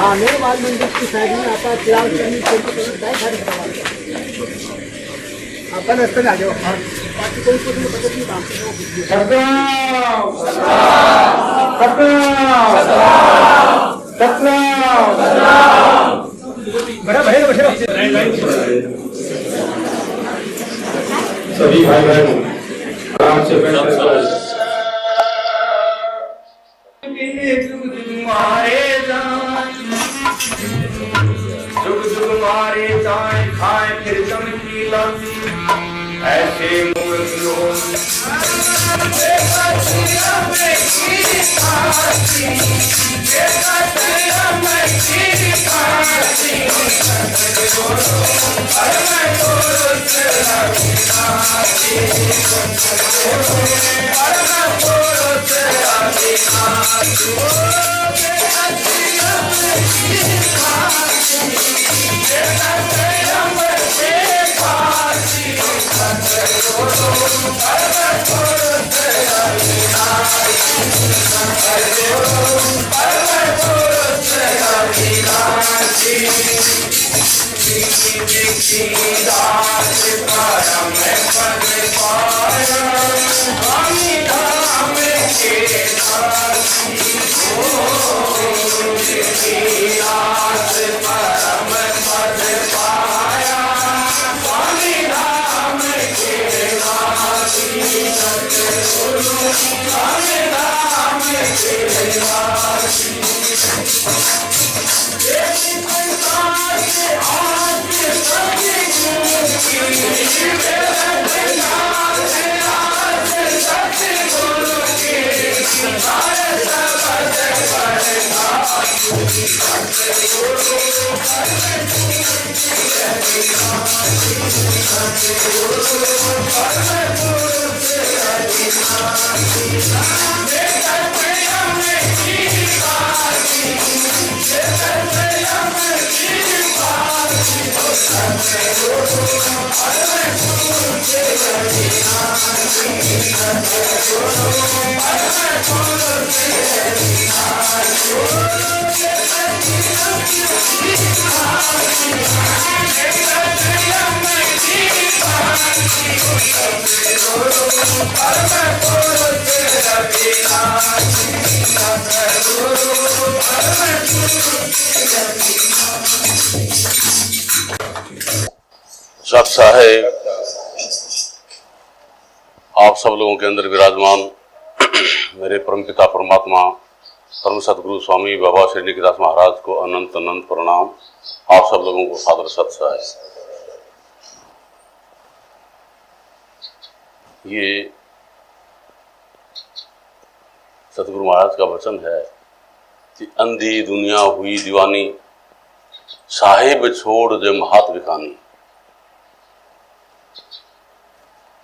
हाँ मेरे बाल मंदिर की साइड में आता है प्याज चटनी आप रास्ते में आ जाओ। हाँ बाकी कोई कुछ नहीं पता नहीं बड़ा भरे सभी भाई बहन आराम से बैठ जुग जुग मारे जाए खाए फिर चमकीला ऐसे साक्षा है आप सब लोगों के अंदर विराजमान मेरे परमपिता परमात्मा परम सदगुरु स्वामी बाबा श्री निकिदास महाराज को अनंत अनंत प्रणाम। आप सब लोगों को सादर सत्सा है। ये सतगुरु महाराज का वचन है कि अंधी दुनिया हुई दीवानी साहिब छोड़ जे महात विखानी,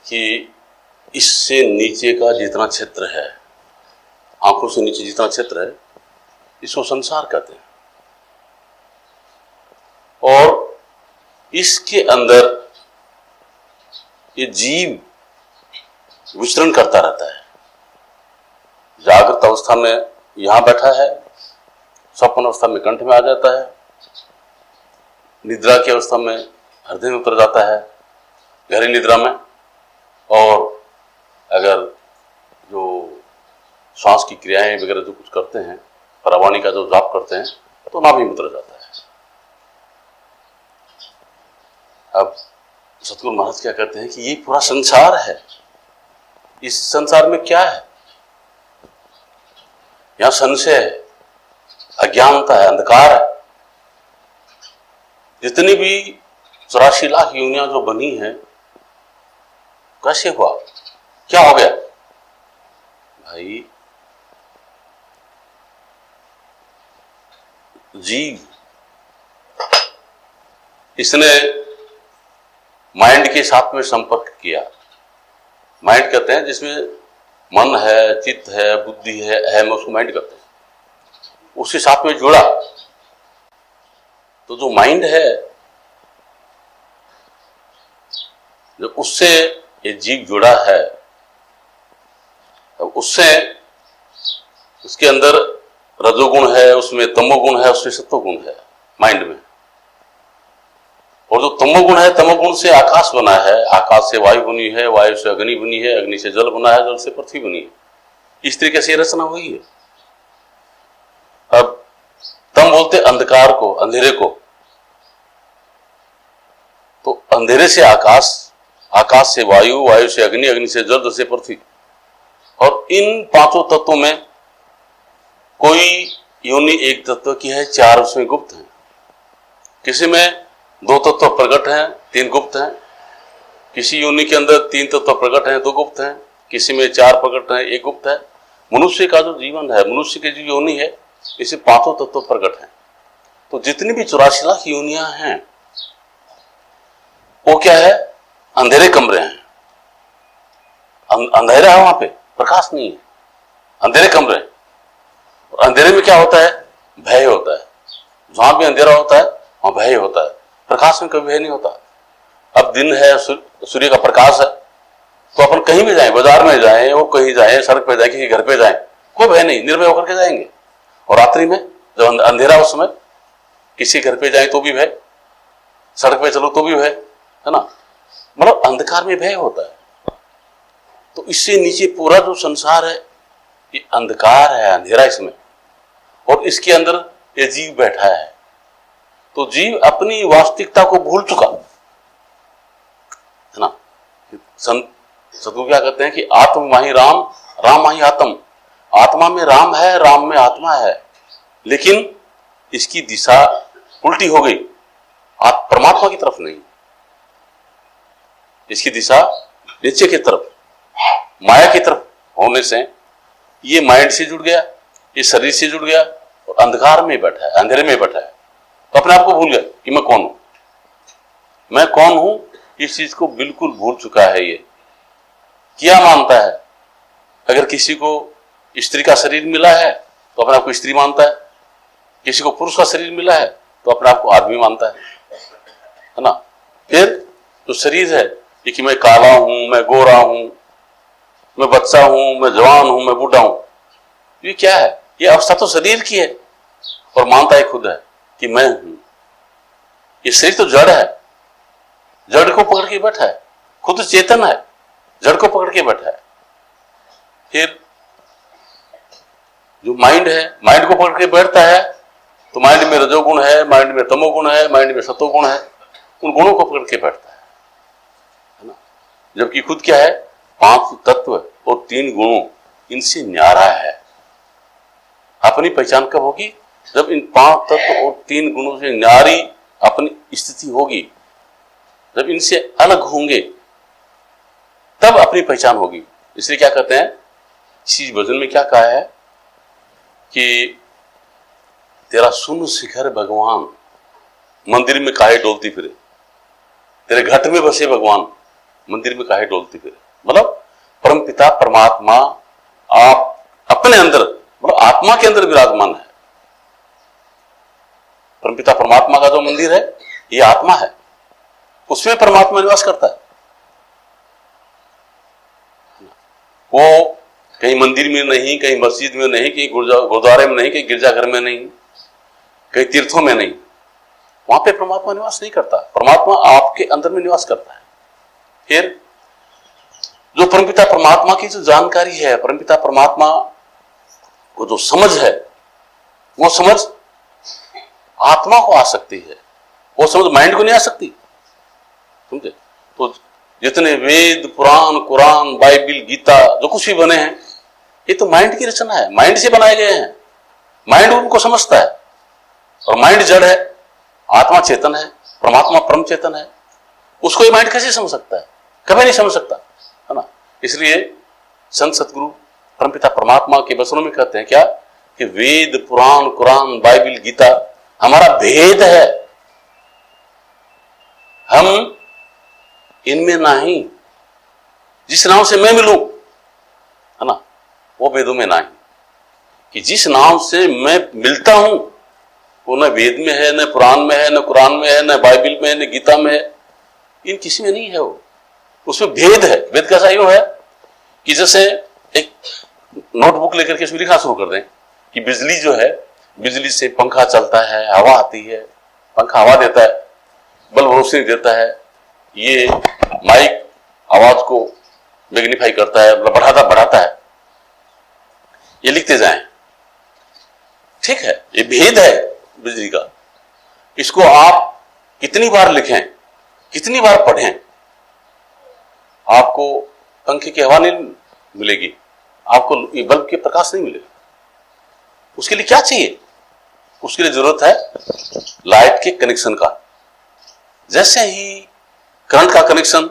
कि इससे नीचे का जितना क्षेत्र है, आंखों से नीचे जितना क्षेत्र है, इसको संसार कहते हैं। और इसके अंदर ये जीव विचरण करता रहता है। जागृत अवस्था में यहां बैठा है, स्वप्न अवस्था में कंठ में आ जाता है, निद्रा की अवस्था में हृदय में उतर जाता है, गहरी निद्रा में। और अगर जो श्वास की क्रियाएं वगैरह जो कुछ करते हैं, परावाणी का जो जाप करते हैं, तो नाभि में उतर जाता है। अब सतगुरु महाराज क्या कहते हैं कि ये पूरा संसार है। इस संसार में क्या है? यहां संशय है, अज्ञानता है, अंधकार है। जितनी भी 84 लाख योनियां जो बनी हैं, कैसे हुआ, क्या हो गया भाई? जीव इसने माइंड के साथ में संपर्क किया। माइंड कहते हैं जिसमें मन है, चित्त है, बुद्धि है, अहम, उसको माइंड कहते हैं। उसके साथ में जुड़ा तो जो माइंड है, जो उससे ये जीव जुड़ा है, उससे उसके अंदर रजोगुण है, उसमें तमोगुण है, उसमें सत्वगुण है माइंड में। और जो तमोगुण है, तमोगुण से आकाश बना है, आकाश से वायु बनी है, वायु से अग्नि बनी है, अग्नि से जल बना है, जल से पृथ्वी बनी है। इस तरीके से रचना हुई है। अब तम बोलते अंधकार को, अंधेरे को। तो अंधेरे से आकाश, आकाश से वायु, वायु से अग्नि, अग्नि से जल, जल से पृथ्वी। और इन पांचों तत्वों में कोई योनि एक तत्व की है, चार उसमें गुप्त हैं। किसी में 2 तत्व प्रकट हैं, 3 गुप्त हैं। किसी योनि के अंदर 3 तत्व प्रकट हैं, 2 गुप्त हैं। किसी में 4 प्रकट हैं, 1 गुप्त है। मनुष्य का जो जीवन है, मनुष्य की जो योनि है, इसे 5 तत्व प्रकट हैं। तो जितनी भी 84 लाख योनियां हैं, वो क्या है? अंधेरे कमरे हैं। अंधेरा है, वहां पे प्रकाश नहीं है, अंधेरे कमरे हैं। और अंधेरे में क्या होता है? भय होता है। जहां भी अंधेरा होता है वहां भय होता है, प्रकाश में कभी भय नहीं होता। अब दिन है, सूर्य का प्रकाश है, तो अपन कहीं भी जाएं, बाजार में जाएं, वो कहीं जाएं, सड़क पे जाएं, किसी घर पे जाएं, कोई भय नहीं, निर्भय होकर के जाएंगे। और रात्रि में जब अंधेरा, उस समय किसी घर पे जाए तो भी भय, सड़क पे चलो तो भी भय, है ना। मतलब अंधकार में भय होता है। तो इससे नीचे पूरा जो संसार है, ये अंधकार है, अंधेरा इसमें। और इसके अंदर ये जीव बैठा है। तो जीव अपनी वास्तविकता को भूल चुका है ना। सदगुरु क्या कहते हैं कि आत्म माही राम, राम माही आत्म। आत्मा में राम है, राम में आत्मा है, लेकिन इसकी दिशा उल्टी हो गई, परमात्मा की तरफ नहीं। इसकी दिशा नीचे की तरफ, माया की तरफ होने से ये माइंड से जुड़ गया, ये शरीर से जुड़ गया और अंधकार में बैठा है, अंधेरे में बैठा है। तो अपने आप को भूल गया कि मैं कौन हूं, मैं कौन हूं। इस चीज को बिल्कुल भूल चुका है। ये क्या मानता है? अगर किसी को स्त्री का शरीर मिला है तो अपने आप को स्त्री मानता है, किसी को पुरुष का शरीर मिला है तो अपने आप को आदमी मानता है ना। फिर जो शरीर है, ये कि मैं काला हूं, मैं गोरा हूं, मैं बच्चा हूं, मैं जवान हूं, मैं बूढ़ा हूं, ये क्या है? ये अवस्था तो शरीर की है। और मानता है खुद है कि मैं हूं। ये शरीर तो जड़ है, जड़ को पकड़ के बैठा है। खुद चेतन है, जड़ को पकड़ के बैठा है। फिर जो माइंड है, माइंड को पकड़ के बैठता है, तो माइंड में रजोगुण है, माइंड में तमोगुण है, माइंड में सतोगुण है। उन गुणों को पकड़ के बैठता है ना। जबकि खुद क्या है? 5 तत्व और 3 गुणों, इनसे न्यारा है। अपनी पहचान कब होगी? जब इन 5 तत्व और 3 गुणों से न्यारी अपनी स्थिति होगी, जब इनसे अलग होंगे, तब अपनी पहचान होगी। इसलिए क्या कहते हैं, इसी भजन में क्या कहा है कि तेरा सुन शिखर भगवान, मंदिर में काहे डोलती फिरे। तेरे घट में बसे भगवान, मंदिर में काहे डोलती फिरे। मतलब परमपिता परमात्मा आप अपने अंदर, मतलब आत्मा के अंदर विराजमान है। परमपिता परमात्मा का जो मंदिर है, ये आत्मा है, उसमें परमात्मा निवास करता है। वो कहीं मंदिर में नहीं, कहीं मस्जिद में नहीं, कहीं गुरुद्वारे में नहीं, कहीं गिरजाघर में नहीं, कहीं तीर्थों में नहीं। वहां पे परमात्मा निवास नहीं करता, परमात्मा आपके अंदर में निवास करता है। फिर जो परमपिता परमात्मा की जो जानकारी है, परमपिता परमात्मा को जो समझ है, वो समझ आत्मा को आ सकती है, वो समझ माइंड को नहीं आ सकती। समझे? तो जितने वेद, पुराण, कुरान, बाइबिल, गीता, जो कुछ भी बने हैं, ये तो माइंड की रचना है, माइंड से बनाए गए हैं। माइंड उनको समझता है, और माइंड जड़ है, आत्मा चेतन है, परमात्मा परम चेतन है। उसको ये माइंड कैसे समझ सकता है? कभी नहीं समझ सकता, है ना। इसलिए संत सतगुरु परमपिता परमात्मा के वचनों में कहते हैं क्या कि वेद, पुराण, कुरान, बाइबिल, गीता हमारा भेद है, हम इनमें नहीं। जिस नाम से मैं मिलूं, है ना, वो वेदों में नहीं। कि जिस नाम से मैं मिलता हूं, वो न वेद में है, न पुराण में है, न कुरान में है, न बाइबिल में है, न गीता में है, इन किसी में नहीं है। वो उसमें भेद है। भेद कैसा यूं है कि जैसे एक नोटबुक लेकर के इसमें लिखना शुरू कर दें, कि बिजली जो है, बिजली से पंखा चलता है, हवा आती है, पंखा हवा देता है, बल्ब रोशनी देता है, ये माइक आवाज को मैग्नीफाई करता है, मतलब बढ़ाता है, ये लिखते जाएं। ठीक है, ये भेद है बिजली का। इसको आप कितनी बार लिखें, कितनी बार पढ़ें, आपको पंखे की हवा नहीं मिलेगी, आपको ये बल्ब के प्रकाश नहीं मिलेगा। उसके लिए क्या चाहिए? उसके लिए जरूरत है लाइट के कनेक्शन का। जैसे ही करंट का कनेक्शन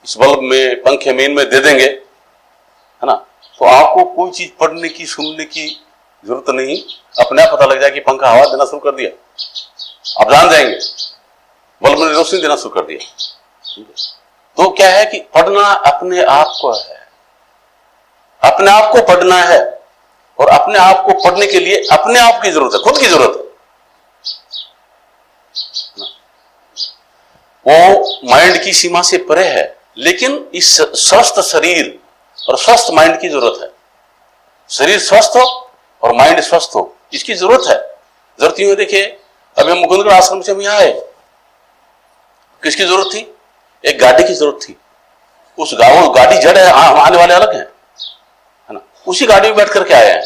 इस बल्ब में, पंखे में, इनमें दे देंगे, है ना, तो आपको कोई चीज पढ़ने की, सुनने की जरूरत नहीं, अपने आप पता लग जाए कि पंखा हवा देना शुरू कर दिया, आप जान जाएंगे, बल्ब ने रोशनी देना शुरू कर दिया। तो क्या है कि पढ़ना अपने आप को है, अपने आप को पढ़ना है, और अपने आप को पढ़ने के लिए अपने आप की जरूरत है, खुद की जरूरत है। वो माइंड की सीमा से परे है, लेकिन इस स्वस्थ शरीर और स्वस्थ माइंड की जरूरत है। शरीर स्वस्थ हो और माइंड स्वस्थ हो, इसकी जरूरत है। जरूरत यूं है, देखिए अभी हम मुकुंदगढ़ आश्रम से हम यहां आए, किसकी जरूरत थी? एक गाड़ी की जरूरत थी। उस गाड़ी जड़ है, हम आने वाले अलग हैं, है ना, उसी गाड़ी में बैठ करके आए हैं।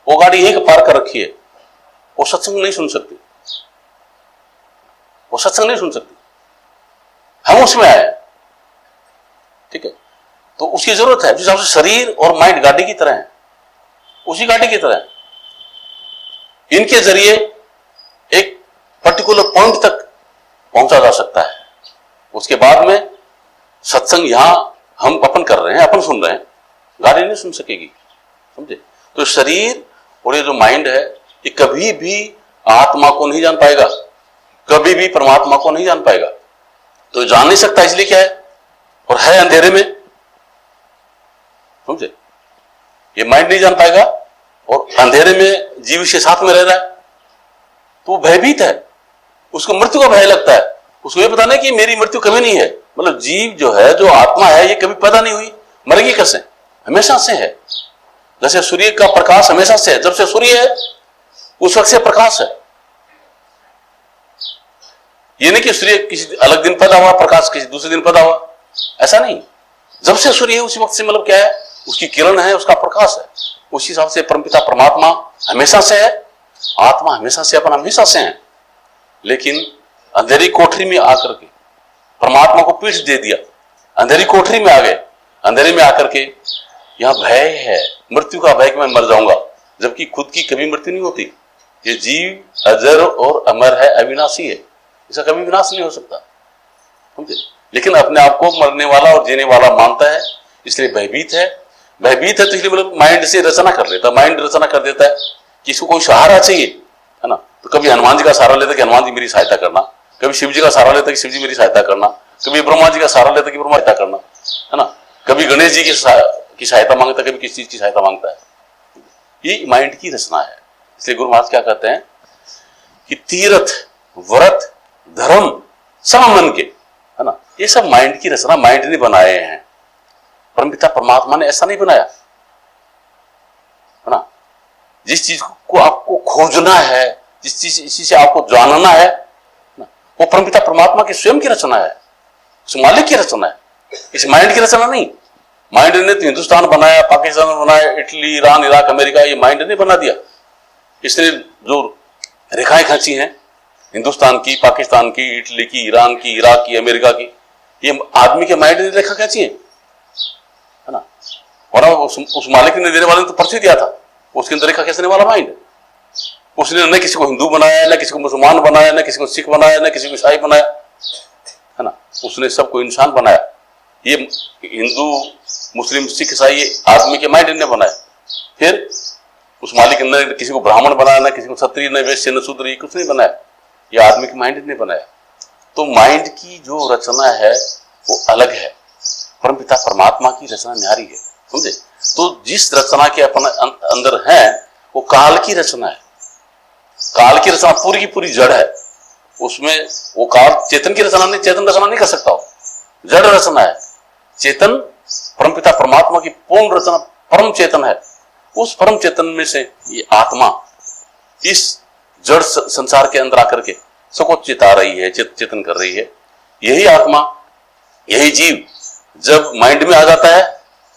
वो गाड़ी यहीं पार्क कर रखी है, वो सत्संग नहीं सुन सकती, वो सत्संग नहीं सुन सकती, हम उसमें आए। ठीक है, तो उसकी जरूरत है। जिस हिसाब से शरीर और माइंड गाड़ी की तरह है, उसी गाड़ी की तरह है। इनके जरिए एक पर्टिकुलर पॉइंट तक पहुंचा जा सकता है। उसके बाद में सत्संग यहां हम अपन कर रहे हैं, अपन सुन रहे हैं, गाड़ी नहीं सुन सकेगी, समझे? तो शरीर और ये जो माइंड है, ये कभी भी आत्मा को नहीं जान पाएगा, कभी भी परमात्मा को नहीं जान पाएगा। तो जान नहीं सकता, इसलिए क्या है, और है अंधेरे में, समझे? ये माइंड नहीं जान पाएगा और अंधेरे में जीव के साथ में रह रहा है, तो वो भयभीत है, उसको मृत्यु का भय लगता है। उसको ये पता नहीं कि मेरी मृत्यु कभी नहीं है, मतलब जीव जो है, जो आत्मा है, ये कभी पैदा नहीं हुई, मरेगी कैसे? हमेशा से है। जैसे सूर्य का प्रकाश हमेशा से है, जब से सूर्य है उस वक्त से प्रकाश है। ये नहीं कि सूर्य किसी अलग दिन पैदा हुआ, प्रकाश किसी दूसरे दिन पैदा हुआ, ऐसा नहीं। जब से सूर्य है उसी वक्त से, मतलब क्या है, उसकी किरण है, उसका प्रकाश है। उसी हिसाब से परमपिता परमात्मा हमेशा से है, आत्मा हमेशा से, अपन हमेशा से है। लेकिन अंधेरी कोठरी में आकर के परमात्मा को पीठ दे दिया, अंधेरी कोठरी में आ गए, अंधेरे में आकर के यहां भय है, मृत्यु का भय कि मैं मर जाऊंगा, जबकि खुद की कभी मृत्यु नहीं होती। ये जीव अजर और अमर है, अविनाशी है, इसका कभी विनाश नहीं हो सकता, समझे? लेकिन अपने आप को मरने वाला और जीने वाला मानता है, इसलिए भयभीत है। भयभीत है तो इसलिए मतलब माइंड से रचना कर लेता है, माइंड रचना कर देता है कि इसको कोई सहारा चाहिए, है ना। तो कभी हनुमान जी का सहारा लेता है कि हनुमान जी मेरी सहायता करना, कभी शिव जी का सहारा लेता है कि शिव जी मेरी सहायता करना, कभी ब्रह्मा जी का सहारा लेता है कि ब्रह्मा सहायता करना, है ना, कभी गणेश जी की सहायता मांगता है, कभी किसी चीज की सहायता मांगता है। ये माइंड की रचना है। इसलिए गुरु महाराज क्या कहते हैं कि तीर्थ, व्रत, धर्म सब मन के, है ना, ये सब माइंड की रचना, माइंड ने बनाए हैं। परमपिता परमात्मा ने ऐसा नहीं बनाया, है ना। जिस चीज को आपको खोजना है, जिस चीज से आपको जानना है ना, वो परमपिता परमात्मा की स्वयं की रचना है, उस मालिक की रचना है, इस माइंड की रचना नहीं। माइंड ने तो हिंदुस्तान बनाया, पाकिस्तान बनाया, इटली, ईरान, इराक, अमेरिका, ये माइंड ने बना दिया। इसने जो रेखाएं खींची हैं हिंदुस्तान की, पाकिस्तान की, इटली की, ईरान की, इराक की, अमेरिका की, ये आदमी के माइंड ने रेखा खींची है ना। और उस मालिक ने देने वाले ने तो पर्ची दिया था, उसके अंदर रेखा खींचने वाला माइंड है। उसने न किसी को हिंदू बनाया, न किसी को मुसलमान बनाया, न किसी को सिख बनाया, न किसी को ईसाई बनाया, है ना। उसने सबको इंसान बनाया। ये हिंदू, मुस्लिम, सिख, ईसाई ये आदमी के माइंड ने बनाया। फिर उस मालिक ने किसी को ब्राह्मण बनाया, न किसी को क्षत्रिय, न वैश्य, न शूद्र, ये कुछ नहीं बनाया, ये आदमी के माइंड ने बनाया। तो माइंड की जो रचना है वो अलग है, परमपिता परमात्मा की रचना न्यारी है, समझे। तो जिस रचना के अपन अंदर है वो काल की रचना है। काल की रचना पूरी की पूरी जड़ है, उसमें वो काल चेतन की रचना नहीं, चेतन रचना नहीं कर सकता हो, जड़ रचना है। चेतन परमपिता परमात्मा की पूर्ण रचना, परम चेतन है, उस परम चेतन में से ये आत्मा इस जड़ संसार के अंदर आकर के सबको चिता रही है, चेतन कर रही है। यही आत्मा, यही जीव जब माइंड में आ जाता है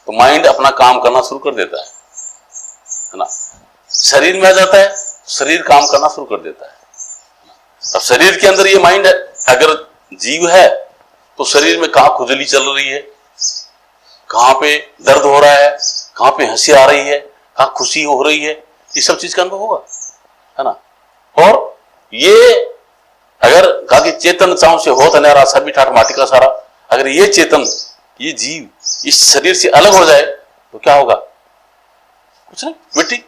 तो माइंड अपना काम करना शुरू कर देता है ना। शरीर में आ जाता है, शरीर काम करना शुरू कर देता है। अब शरीर के अंदर ये माइंड अगर जीव है तो शरीर में कहां खुजली चल रही है, कहां पे दर्द हो रहा है, कहां पे हंसी आ रही है, कहां खुशी हो रही है, ये सब चीज का अनुभव होगा, है ना। और ये अगर कहा कि चेतन चाव से होत अनारा सभी ठाट माटी का सारा, अगर ये चेतन, ये जीव इस शरीर से अलग हो जाए तो क्या होगा? कुछ नहीं, मिट्टी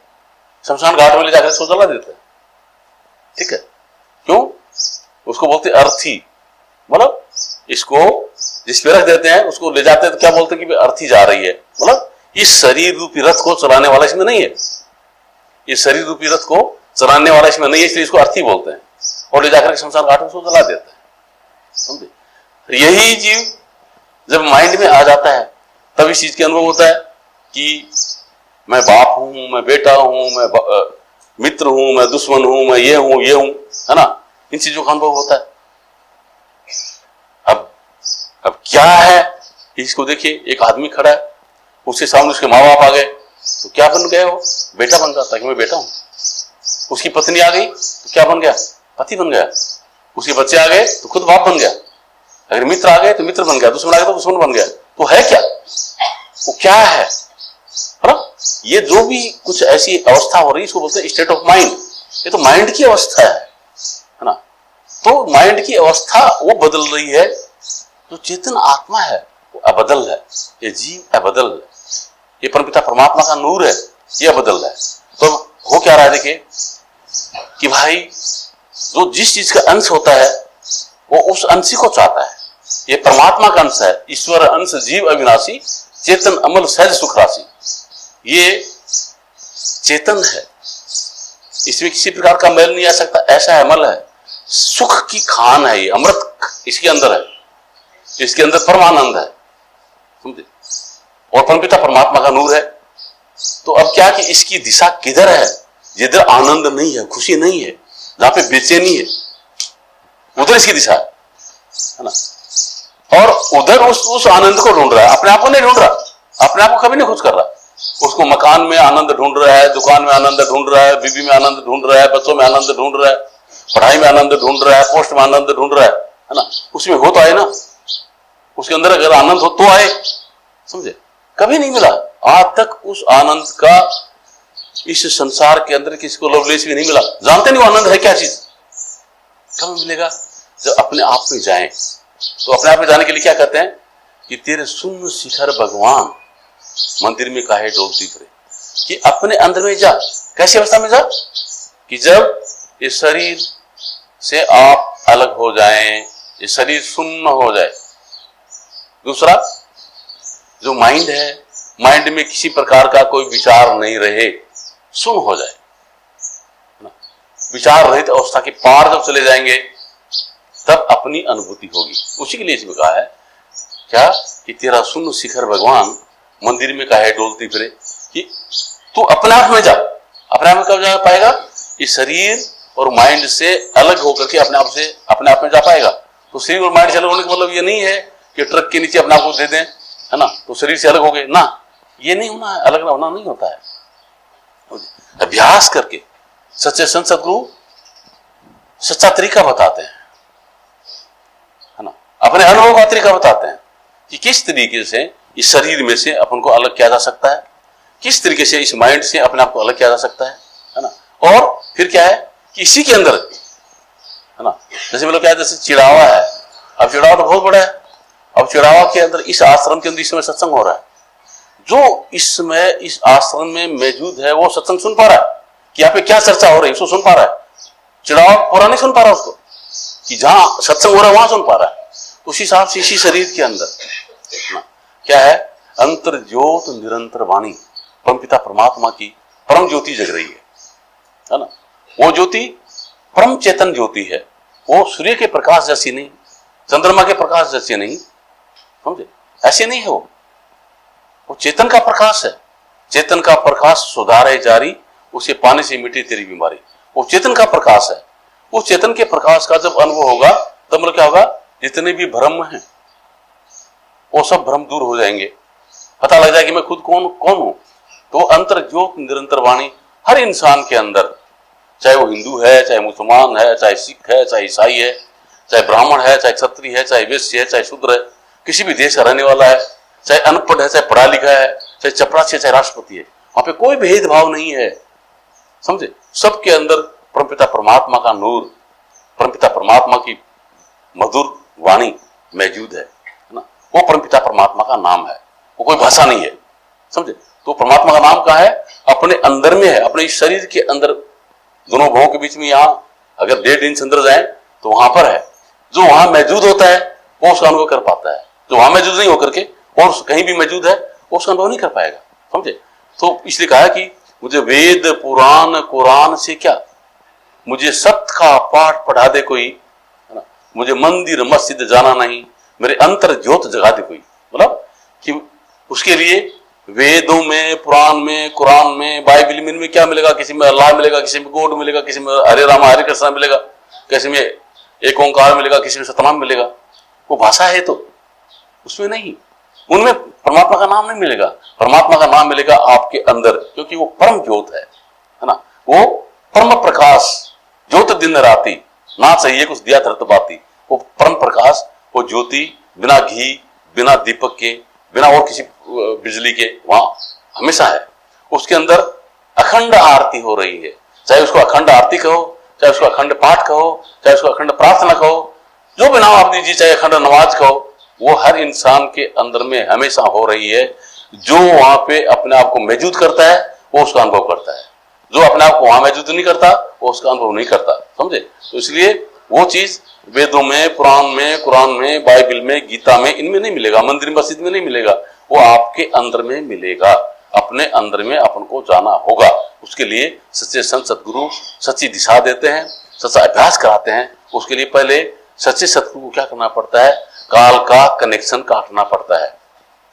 शमशान घाट में ले जाकर इसको जला देते हैं। ठीक है, क्यों? उसको बोलते अर्थी, मतलब इसको जिस पे रख देते हैं उसको ले जाते हैं तो क्या बोलते हैं कि अर्थी जा रही है, मतलब इस शरीर रूपी रथ को चलाने वाला इसमें नहीं है, ये शरीर रूपी रथ को चलाने वाला इसमें नहीं है, इसलिए इसको अर्थी बोलते हैं और ले जाकर शमशान घाट में उसको जला देते हैं। समझे? यही जीव जब माइंड में आ जाता है तब इस चीज के अनुभव होता है कि मैं बाप हूं, मैं बेटा हूं, मैं मित्र हूं, मैं दुश्मन हूं, मैं ये हूं, है ना। इन चीजों का अनुभव होता है। अब क्या है इसको देखिए, एक आदमी खड़ा है, उसके सामने उसके माँ बाप आ गए तो क्या बन गए? वो बेटा बन जाता है कि मैं बेटा हूं। उसकी पत्नी आ गई तो क्या बन गया? पति बन गया। उसके बच्चे आ गए तो खुद बाप बन गया। अगर मित्र आ गए तो मित्र बन गया, दुश्मन आ गए तो दुश्मन बन गया। तो है क्या? वो क्या है ना? ये जो भी कुछ ऐसी अवस्था हो रही है इसको बोलते हैं स्टेट ऑफ माइंड। ये तो माइंड की अवस्था है ना। तो माइंड की अवस्था वो बदल रही है। जो चेतन आत्मा है वो अबदल है, ये जीव अबदल है, ये परमपिता परमात्मा का नूर है, ये अबदल है। तो हो क्या रहा है देखिए कि भाई जो जिस चीज का अंश होता है वो उस अंश को चाहता है। ये परमात्मा का अंश है, ईश्वर अंश जीव अविनाशी, चेतन अमल सहज सुख राशि। ये चेतन है, इसमें किसी प्रकार का मैल नहीं आ सकता, ऐसा अमल है। सुख की खान है, ये अमृत इसके अंदर है, इसके अंदर परमानंद है, समझे। और परमपिता परमात्मा का नूर है। तो अब क्या कि इसकी दिशा किधर है? जिधर आनंद नहीं है, खुशी नहीं है, जहां पे बेचैनी है, उधर इसकी दिशा है ना। और उधर उस आनंद को ढूंढ रहा है, अपने आप को नहीं ढूंढ रहा, अपने आप को कभी नहीं खुश कर रहा। उसको मकान में आनंद ढूंढ रहा है, दुकान में आनंद ढूंढ रहा है, बीवी में आनंद ढूंढ रहा है, बच्चों में आनंद ढूंढ रहा है, पढ़ाई में आनंद ढूंढ रहा है, पोस्ट में आनंद ढूंढ रहा है ना। उसमें हो तो आए ना, उसके अंदर अगर आनंद हो तो आए, समझे। कभी नहीं मिला आज तक उस आनंद का, इस संसार के अंदर किसी को लवलेस भी नहीं मिला। जानते नहीं वो आनंद है क्या चीज, कब मिलेगा? जब अपने आप में जाए। तो अपने आप में जाने के लिए क्या कहते हैं कि तेरे सुन शिखर भगवान मंदिर में काहे डोलती फिरे, कि अपने अंदर में जा। कैसी अवस्था में जा? कि जब ये शरीर से आप अलग हो जाएं, ये शरीर शून्य हो जाए। दूसरा जो माइंड है, माइंड में किसी प्रकार का कोई विचार नहीं रहे, शून्य हो जाए, विचार रहित अवस्था के पार जब चले जाएंगे तब अपनी अनुभूति होगी। उसी के लिए इसमें कहा है क्या कि तेरा शून्य शिखर भगवान मंदिर में काहे डोलती फिरे, कि तू अपने आप में जा। अपने आप में कब जा पाएगा? इस शरीर और माइंड से अलग होकर के अपने आप में जा पाएगा। तो शरीर और माइंड से अलग होने का मतलब ये नहीं है कि ट्रक के नीचे अपने आप को दे दें, है ना, तो शरीर से अलग हो गए ना। ये नहीं होना है, अलग होना नहीं होता है। अभ्यास करके सच्चे संत सदगुरु सच्चा तरीका बताते हैं, है ना, अपने अनुभव का तरीका बताते हैं कि किस तरीके से इस शरीर में से अपन को अलग किया जा सकता है, किस तरीके से इस माइंड से अपने आप को अलग किया जा सकता है ना। और फिर क्या है कि इसी के अंदर, है ना, जैसे मतलब क्या है, जैसे चिड़ावा है। अब चिड़ावा तो बहुत बड़ा है। अब चिड़ावा के अंदर इस आश्रम के अंदर इस समय सत्संग हो रहा है। जो इस समय इस आश्रम में मौजूद है वो सत्संग सुन पा रहा है कि यहाँ पे क्या चर्चा हो रही है, उसको सुन पा रहा है। चिड़ावा पूरा नहीं सुन पा रहा उसको, कि जहां सत्संग हो रहा है वहां सुन पा रहा है। उसी हिसाब से इसी शरीर के अंदर क्या है, अंतर ज्योत निरंतर वाणी, परमपिता परमात्मा की परम ज्योति जग रही है ना। वो ज्योति परम चेतन ज्योति है। वो सूर्य के प्रकाश जैसी नहीं, चंद्रमा के प्रकाश जैसी नहीं, समझे, ऐसे नहीं है। वो चेतन का प्रकाश है, चेतन का प्रकाश सुधारे जारी, उसे पाने से मिटी तेरी बीमारी। वो चेतन का प्रकाश है, उस चेतन के प्रकाश का जब अनुभव होगा तब मतलब क्या होगा, जितने भी भ्रम हैं वो सब भ्रम दूर हो जाएंगे, पता लग जाएगा कि मैं खुद कौन हूं। तो अंतर ज्योत निरंतर वाणी हर इंसान के अंदर, चाहे वो हिंदू है, चाहे मुसलमान है, चाहे सिख है, चाहे ईसाई है, चाहे ब्राह्मण है, चाहे क्षत्रिय है, चाहे वैश्य है, चाहे शूद्र है, किसी भी देश का रहने वाला है, चाहे अनपढ़ है, चाहे पढ़ा लिखा है, चाहे चपरासी है, चाहे राष्ट्रपति है, वहां पे कोई भेदभाव नहीं है, समझे। सबके अंदर परमपिता परमात्मा का नूर, परमपिता परमात्मा की मधुर वाणी मौजूद है ना। वो परमपिता परमात्मा का नाम है, वो कोई भाषा नहीं है, समझे। तो परमात्मा का नाम कहाँ है, अपने अंदर में है, अपने इस शरीर के अंदर, दोनों भावों के बीच में। यहाँ अगर 1.5 इंच अंदर जाए तो वहां पर है, जो वहां मौजूद होता है वो उसका अनुभव कर पाता है, जो वहां मौजूद नहीं होकर के और कहीं भी मौजूद है वो उसका अनुभव नहीं कर पाएगा, समझे। तो इसलिए कहा कि मुझे वेद पुराण कुरान से क्या, मुझे सत्य का पाठ पढ़ा दे कोई, है ना, मुझे मंदिर मस्जिद जाना नहीं, मेरे अंतर ज्योत जगा दे कोई। मतलब कि उसके लिए वेदों में, पुराण में, कुरान में, बाइबल में, इनमें क्या मिलेगा, किसी में अल्लाह मिलेगा, किसी में गॉड मिलेगा, किसी में हरे राम हरे कृष्णा मिलेगा, किसी में एक ओंकार मिलेगा, किसी में सतनाम मिलेगा। वो भाषा है तो उसमें नहीं, उनमें परमात्मा का नाम नहीं मिलेगा। परमात्मा का नाम मिलेगा आपके अंदर, क्योंकि वो परम ज्योत है ना, वो परम प्रकाश, ज्योत दिन राती, ना चाहिए कुछ दिया धरत बाती। वो परम प्रकाश, वो ज्योति बिना घी, बिना दीपक के, बिना और किसी बिजली के वहां हमेशा है। उसके अंदर अखंड आरती हो रही है, चाहे उसको अखंड आरती कहो, चाहे उसको अखंड पाठ कहो, चाहे उसको अखंड प्रार्थना कहो, जो भी नाम आप दीजिए, चाहे अखंड नमाज कहो, वो हर इंसान के अंदर में हमेशा हो रही है। जो वहां पे अपने आप को मौजूद करता है वो उसका अनुभव करता है, जो अपने आप को वहां मौजूद नहीं करता वो उसका अनुभव नहीं करता, समझे। तो इसलिए वो चीज वेदों में, पुराण में, कुरान में, बाइबल में, गीता में, इनमें नहीं मिलेगा, मंदिर मस्जिद में नहीं मिलेगा, वो आपके अंदर में मिलेगा। अपने अंदर में अपन को जाना होगा, उसके लिए सच्चे संत सतगुरु सच्ची दिशा देते हैं, सच्चा अभ्यास कराते हैं। उसके लिए पहले सच्चे सतगुरु को क्या करना पड़ता है, काल का कनेक्शन काटना पड़ता है,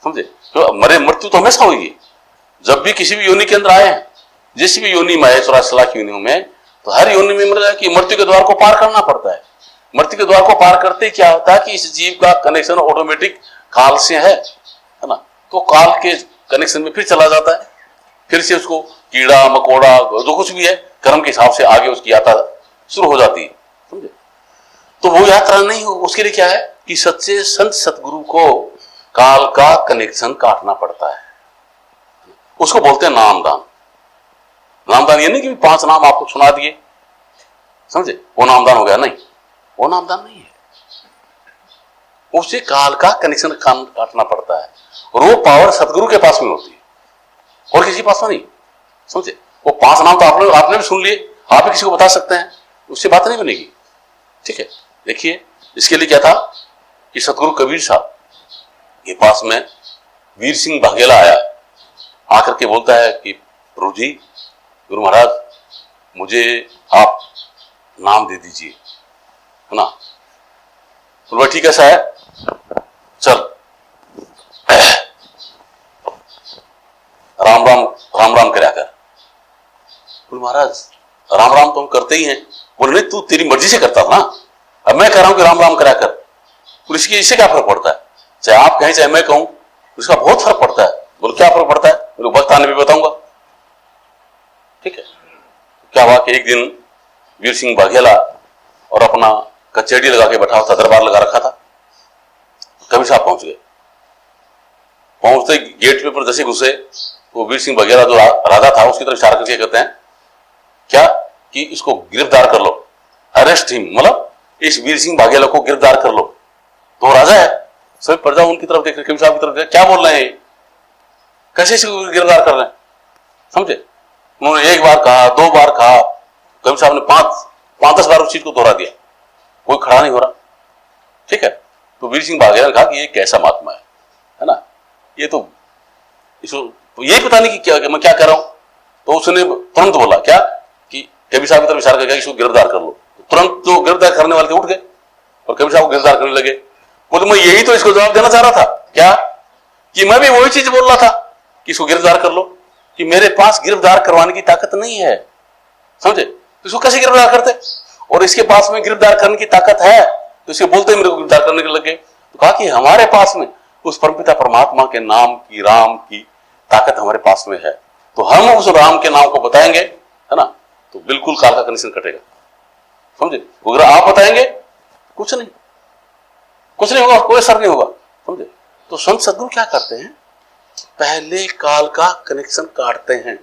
समझे। तो मरे मृत्यु तो हमेशा होगी, जब भी किसी भी योनि के अंदर आए हैं, जिस भी योनि में आए, 84 लाख योनियों में, तो हर योनि में मतलब कि मृत्यु के द्वार को पार करना पड़ता है। मृत्यु के द्वार को पार करते क्या होता है कि इस जीव का कनेक्शन ऑटोमेटिक काल से है ना, तो काल के कनेक्शन में फिर चला जाता है, फिर से उसको कीड़ा मकोड़ा जो कुछ भी है कर्म के हिसाब से आगे उसकी यात्रा शुरू हो जाती है, समझे। तो वो यात्रा नहीं हो, उसके लिए क्या है कि सच्चे संत सतगुरु को काल का कनेक्शन काटना पड़ता है। उसको बोलते हैं नामदान। नामदान ये नहीं कि 5 नाम आपको सुना दिए, समझे, वो नामदान हो गया, नहीं, वो नामदान नहीं है। उससे काल का कनेक्शन काटना पड़ता है, और वो पावर सतगुरु के पास में होती है और किसी के पास में नहीं, समझे। वो 5 नाम तो आपने भी सुन लिए, आप भी किसी को बता सकते हैं, उससे बात नहीं बनेगी, ठीक है। देखिए इसके लिए क्या था कि सतगुरु कबीर साहब के पास में वीर सिंह बाघेला आया, आकर के बोलता है कि प्रभु जी, गुरु महाराज, मुझे आप नाम दे दीजिए, है ना। तो ठीक ऐसा है, चल राम राम राम राम કર્યા कर। बोले महाराज राम राम तो हम करते ही हैं। बोले नहीं, तू तेरी मर्जी से करता था ना, अब मैं कह रहा हूं कि राम राम કર્યા कर। बोले इससे क्या फर्क पड़ता है, चाहे आप कहें चाहे मैं कहूं, इसका बहुत फर्क पड़ता है। बोले क्या फर्क पड़ता है, बोले वक्त आने भी बताऊंगा, ठीक है। क्या हुआ कि एक दिन वीर सिंह बाघेला और अपना कचेड़ी लगा के बैठा हुआ था, दरबार लगा रखा था। कबीर साहब पहुंच गए, पहुंचते गेट पे पर जैसे घुसे, वो वीर सिंह बाघेला जो राजा था उसकी तरफ इशारा करके कहते हैं क्या कि इसको गिरफ्तार कर लो, अरेस्ट हिम, मतलब इस वीर सिंह बाघेला को गिरफ्तार कर लो। तो राजा है, सभी प्रजा उनकी तरफ देख रहे, कबीर साहब की तरफ देख, क्या बोल रहे हैं, कैसे इसको गिरफ्तार कर रहे हैं, समझे। उन्होंने 1 बार कहा, 2 बार कहा, कबीर साहब ने 5-10 बार उस चीज को दोहरा दिया, कोई खड़ा नहीं हो रहा, ठीक है। तो वीर सिंह बाघेला ने कहा कि ये कैसा महात्मा है ना, ये तो इसको ये पता नहीं कि क्या मैं क्या कर रहा हूं। तो उसने तुरंत बोला क्या कि कबीर साहब की तरफ इशारा करके इसको गिरफ्तार कर लो। तुरंत जो गिरफ्तार करने वाले थे उठ गए और कबीर साहब को गिरफ्तार करने लगे। बोले मैं यही तो इसको जवाब देना चाह रहा था, क्या कि मैं भी वही चीज बोल रहा था कि इसको गिरफ्तार कर लो, कि मेरे पास गिरफ्तार करवाने की ताकत नहीं है, समझे, तो इसको कैसे गिरफ्तार करते? और इसके पास में गिरफ्तार करने की ताकत है तो इसे बोलते मेरे को गिरफ्तार करने के लगे। तो कहा कि हमारे पास में उस परमपिता परमात्मा के नाम की, राम की ताकत हमारे पास में है, तो हम उस राम के नाम को बताएंगे, है ना, तो बिल्कुल काल का कनेक्शन कटेगा, समझे। अगर आप बताएंगे कुछ नहीं होगा, कोई असर नहीं होगा, समझे। तो संत सदगुरु क्या करते हैं, पहले काल का कनेक्शन काटते हैं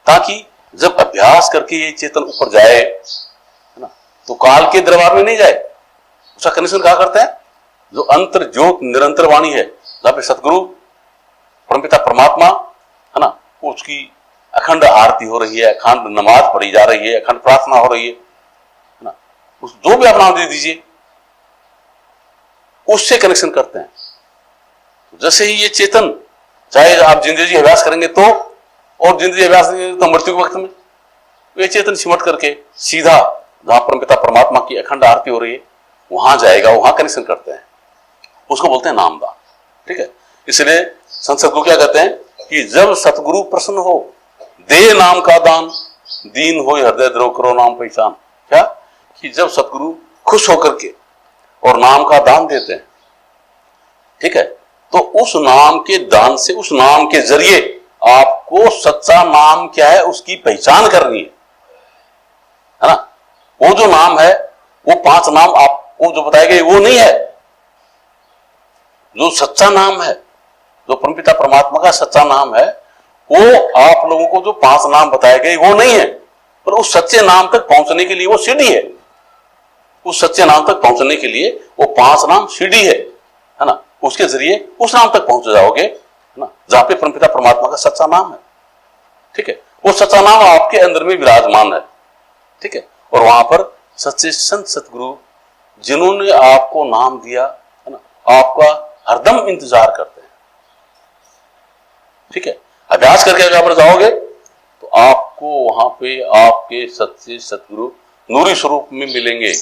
ताकि जब अभ्यास करके ये चेतन ऊपर जाए, है ना, तो काल के दरबार में नहीं जाए। उसका कनेक्शन क्या करते हैं, जो अंतर ज्योत निरंतर वाणी है, जहां पे सतगुरु परमपिता परमात्मा, है ना, उसकी अखंड आरती हो रही है, अखंड नमाज पढ़ी जा रही है, अखंड प्रार्थना हो रही है ना, उस जो भी आप नाम दे दीजिए उससे कनेक्शन करते हैं। जैसे ही ये चेतन, चाहे आप जिंदगी अभ्यास करेंगे तो, और जिंदगी अभ्यास नहीं तो मृत्यु के वक्त में ये चेतन सिमट करके सीधा जहां परमपिता परमात्मा की अखंड आरती हो रही है वहां जाएगा, वहां कनेक्शन करते हैं, उसको बोलते हैं नामदान, ठीक है। इसलिए संत सतगुरु क्या कहते हैं कि जब सतगुरु प्रसन्न हो, दे नाम का दान, दीन हो हृदय द्रोह करो नाम पहचान। क्या कि जब सतगुरु खुश होकर के और नाम का दान देते हैं, ठीक है, तो उस नाम के दान से, उस नाम के जरिए आपको सच्चा नाम क्या है उसकी पहचान करनी है ना। वो जो नाम है, वो 5 नाम आपको जो बताए गए वो नहीं है। जो सच्चा नाम है, जो परमपिता परमात्मा का सच्चा नाम है, वो आप लोगों को जो 5 नाम बताए गए वो नहीं है, पर उस सच्चे नाम तक पहुंचने के लिए वो सीढ़ी है। उस सच्चे नाम तक पहुंचने के लिए वो 5 नाम सीढ़ी है ना, उसके जरिए उस नाम तक पहुंच जाओगे, है ना, जहां पे परमपिता परमात्मा का सच्चा नाम है, ठीक है। वो सच्चा नाम आपके अंदर में विराजमान है, ठीक है। और वहां पर सच्चे संत सतगुरु जिन्होंने आपको नाम दिया, है ना, आपका हरदम इंतजार करते हैं, ठीक है। अभ्यास करके अगर आप जाओगे तो आपको वहां पे आपके सच्चे सतगुरु नूरी स्वरूप में मिलेंगे।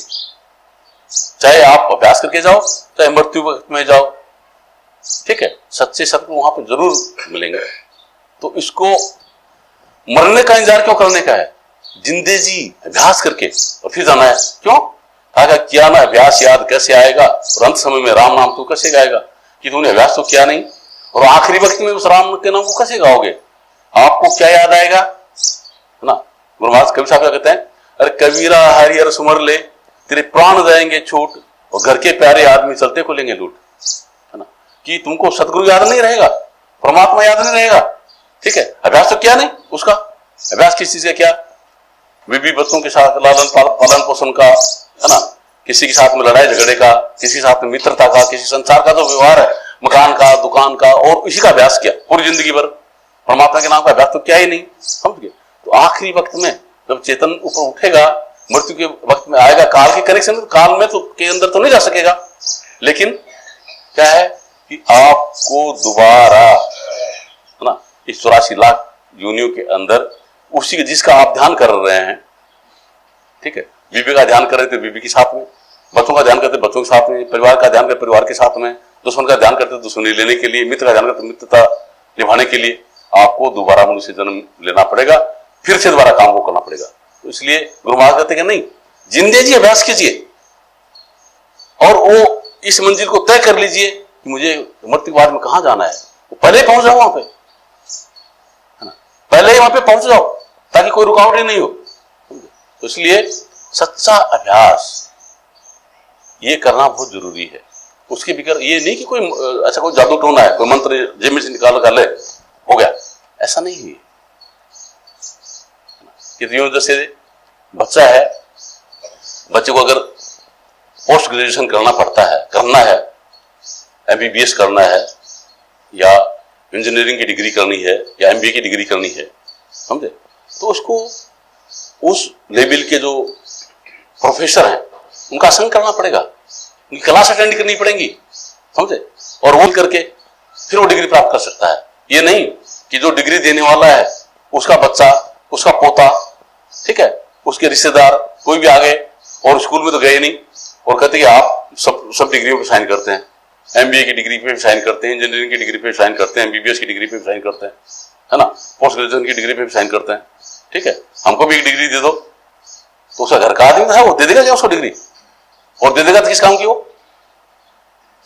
चाहे आप अभ्यास करके जाओ, चाहे मृत्यु वक्त में जाओ, ठीक है, सच्चे सतगुरु वहां पे जरूर मिलेंगे। तो इसको मरने का इंतजार क्यों करने का है, जिंदे जी अभ्यास करके और फिर जाना है। क्यों? कहा किया ना अभ्यास याद कैसे आएगा, और अंत समय में राम नाम तू कैसे गाएगा, कि तूने अभ्यास तो किया नहीं, और आखिरी वक्त में उस राम के नाम को कैसे गाओगे, आपको क्या याद आएगा, है ना। गुरु महाराज कबीर साहब क्या कहते हैं, अरे कबीरा हरिहर सुमर ले, तेरे प्राण जाएंगे छूट, और घर के प्यारे आदमी चलते को लेंगे लूट, है ना। कि तुमको सतगुरु याद नहीं रहेगा, परमात्मा याद नहीं रहेगा, ठीक है। अभ्यास तो किया नहीं, उसका अभ्यास किस चीज का किया, बीबी बच्चों के साथ लालन पालन पोषण का, है ना, किसी के साथ में लड़ाई झगड़े का, किसी के साथ में मित्रता का, किसी संसार का जो व्यवहार है, मकान का, दुकान का, और इसी का अभ्यास किया पूरी जिंदगी भर। परमात्मा के नाम का अभ्यास तो क्या ही नहीं, समझ गए। तो आखिरी वक्त में जब चेतन ऊपर उठेगा, मृत्यु के वक्त में आएगा, काल के कनेक्शन, काल में तो के अंदर तो नहीं जा सकेगा, लेकिन क्या है कि आपको दोबारा, है ना, इस 84 लाख योनियों के अंदर उसी जिसका आप ध्यान कर रहे हैं, ठीक है, बीबी का ध्यान कर रहे थे बीबी के साथ में, बच्चों का ध्यान करते बच्चों के साथ में, परिवार का ध्यान करते परिवार के साथ में, दुश्मन का ध्यान करते दुश्मनी लेने के लिए, मित्र का ध्यान करते मित्रता निभाने के लिए, आपको दोबारा मनुष्य जन्म लेना पड़ेगा, फिर से दोबारा काम को करना पड़ेगा। तो इसलिए गुरु महाराज कहते हैं नहीं, जिंदे जी अभ्यास कीजिए और वो इस मंजिल को तय कर लीजिए कि मुझे मृत्यु के बाद में कहां जाना है, वो पहले पहुंच जाओ वहां पे, है ना, पहले ही वहां पे पहुंच जाओ ताकि कोई रुकावट ही नहीं हो। तो इसलिए सच्चा अभ्यास ये करना बहुत जरूरी है। उसके बगैर ये नहीं कि कोई अच्छा कोई जादू टोना है, कोई मंत्र जेब में से निकाल कर ले हो गया, ऐसा नहीं है। कि जैसे बच्चा है, बच्चे को अगर पोस्ट ग्रेजुएशन करना है, एमबीबीएस करना है, या इंजीनियरिंग की डिग्री करनी है, या एमबीए की डिग्री करनी है, समझे, तो उसको उस लेवल के जो प्रोफेसर हैं उनका संग करना पड़ेगा, उनकी क्लास अटेंड करनी पड़ेंगी, समझे, और वो करके फिर वो डिग्री प्राप्त कर सकता है। ये नहीं कि जो डिग्री देने वाला है उसका बच्चा, उसका पोता, ठीक है, उसके रिश्तेदार कोई भी आ गए और स्कूल में तो गए नहीं और कहते कि आप सब डिग्रियों पे साइन करते हैं, एमबीए की डिग्री पे साइन करते हैं, इंजीनियरिंग की डिग्री पे साइन करते हैं, एमबीबीएस की डिग्री पे साइन करते हैं, है ना, पोस्ट ग्रेजुएशन की डिग्री पे भी साइन करते हैं, ठीक है, हमको भी एक डिग्री दे दो, तो उसका घर का आदमी है वो दे देगा क्या उसको डिग्री, और दे देगा तो किस काम की वो,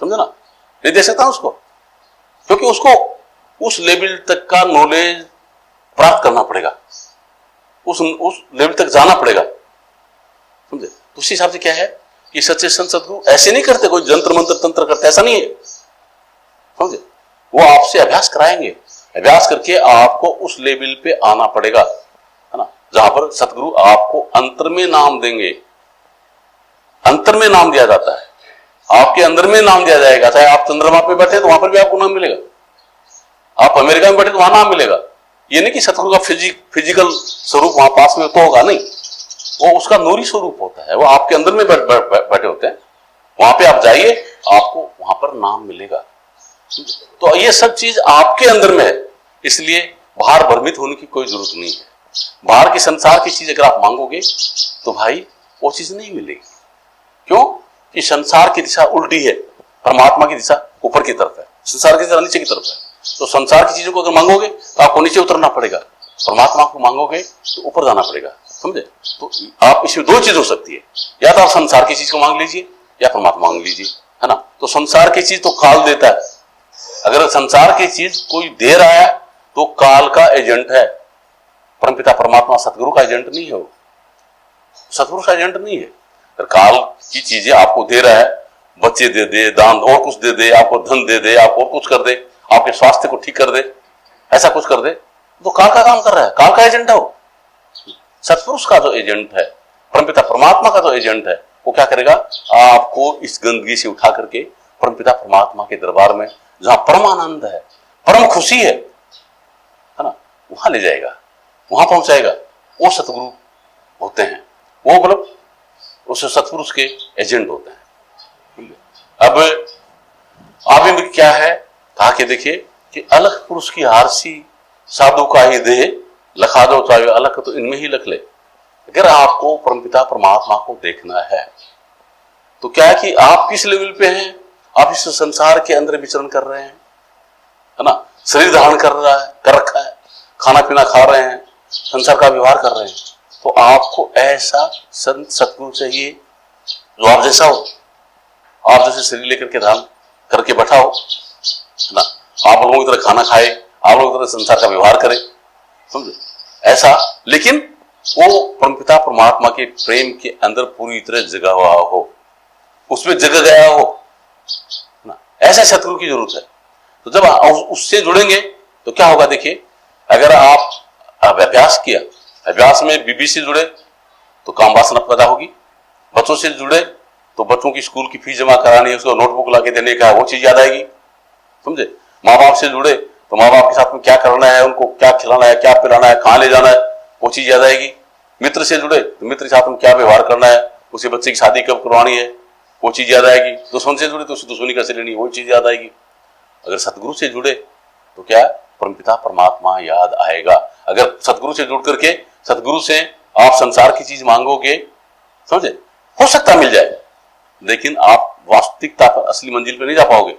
समझे ना, नहीं दे सकता उसको, क्योंकि उसको उस लेवल तक का नॉलेज प्राप्त करना पड़ेगा, उस लेवल तक जाना पड़ेगा, समझे। तो उसी हिसाब से क्या है कि सच्चे संत सद्गुरु ऐसे नहीं करते, कोई जंत्र मंत्र तंत्र करते, ऐसा नहीं है, समझे। वो आपसे अभ्यास कराएंगे, अभ्यास करके आपको उस लेवल पे आना पड़ेगा, है ना, जहां पर सतगुरु आपको अंतर में नाम देंगे। अंतर में नाम दिया जाता है, आपके अंदर में नाम दिया जाएगा। चाहे आप चंद्रमा पे बैठे तो वहां पर भी आपको नाम मिलेगा, आप अमेरिका में बैठे तो वहां नाम मिलेगा। ये नहीं कि सतगुरु का फिजिकल स्वरूप वहां पास में तो होगा, नहीं, वो उसका नूरी स्वरूप होता है, वो आपके अंदर में बैठे होते हैं। वहां पे आप जाइए, आपको वहां पर नाम मिलेगा। तो ये सब चीज आपके अंदर में है, इसलिए बाहर भ्रमित होने की कोई जरूरत नहीं है। बाहर की संसार की चीज अगर आप मांगोगे तो भाई वो चीज नहीं मिलेगी। क्यों? कि संसार की दिशा उल्टी है, परमात्मा की दिशा ऊपर की तरफ है, संसार की दिशा नीचे की तरफ है। तो संसार की चीजों को अगर मांगोगे तो आपको नीचे उतरना पड़ेगा, परमात्मा को मांगोगे तो ऊपर जाना पड़ेगा, समझे। तो आप इसमें दो चीज हो सकती है, या तो आप संसार की चीज को मांग लीजिए या परमात्मा मांग लीजिए, है ना। तो संसार की चीज तो काल देता है, अगर संसार की चीज कोई दे रहा है तो काल का एजेंट है, परमपिता परमात्मा सतगुरु का एजेंट नहीं है, वो सतगुरु का एजेंट नहीं है। अगर काल की चीजें आपको दे रहा है, बच्चे दे दे, दान और कुछ दे दे, आपको धन दे दे, आपको और कुछ कर दे, आपके स्वास्थ्य को ठीक कर दे, ऐसा कुछ कर दे, तो काल का काम कर रहा है, काल का एजेंट है वो। सतपुरुष का जो एजेंट है, परमपिता परमात्मा का जो एजेंट है, वो क्या करेगा, आपको इस गंदगी से उठा करके परमपिता परमात्मा के दरबार में, जहां परम आनंद है, परम खुशी है ना, वहां ले जाएगा, वहां पहुंचाएगा। वो सतगुरु होते हैं, वो मतलब उस सतपुरुष के एजेंट होते हैं। अब आगे में क्या है, कहा कि देखिए कि अलख पुरुष की हारसी साधु का ही दे, लखा दो चाहे अलख तो इनमें ही लख ले। अगर आपको परमपिता परमात्मा को देखना है तो क्या है कि आप किस लेवल पे हैं, आप इस संसार के अंदर विचरण कर रहे हैं, है ना, शरीर धारण कर रखा है, खाना पीना खा रहे हैं, संसार का व्यवहार कर रहे हैं, तो आपको ऐसा संत सतगुरु चाहिए जो आप जैसा हो, आप जैसे शरीर लेकर के ध्यान करके बैठा हो, है ना, आप लोगों की तरह खाना खाए, आप लोगों की तरह संसार का व्यवहार करे, समझे ऐसा, लेकिन वो परमपिता परमात्मा के प्रेम के अंदर पूरी तरह जगा हुआ हो, उसमें जग गया हो ना, ऐसे सतगुरु की जरूरत है। तो जब उससे जुड़ेंगे तो क्या होगा, देखिए अगर आप अभ्यास किया, अभ्यास में बीबी से जुड़े तो काम वासना पैदा होगी, बच्चों से जुड़े तो बच्चों की स्कूल की फीस जमा करानी है, उसको नोटबुक ला के देने का, वो चीज याद आएगी, समझे। माँ बाप से जुड़े तो माँ बाप के साथ में क्या करना है, उनको क्या खिलाना है, क्या पिलाना है, कहाँ ले जाना है, वो चीज याद आएगी। मित्र से जुड़े तो मित्र के साथ में क्या व्यवहार करना है, उसी बच्चे की शादी कब करवानी है, वो चीज याद आएगी। दुश्मन से जुड़े तो उसकी दुश्मनी कैसे लेनी है, वो चीज याद आएगी। अगर सतगुरु से जुड़े तो क्या परमपिता परमात्मा याद आएगा। अगर सतगुरु से जुड़ करके सतगुरु से आप संसार की चीज मांगोगे, समझे, हो सकता मिल जाए, लेकिन आप वास्तविकता पर, असली मंजिल पर नहीं जा पाओगे,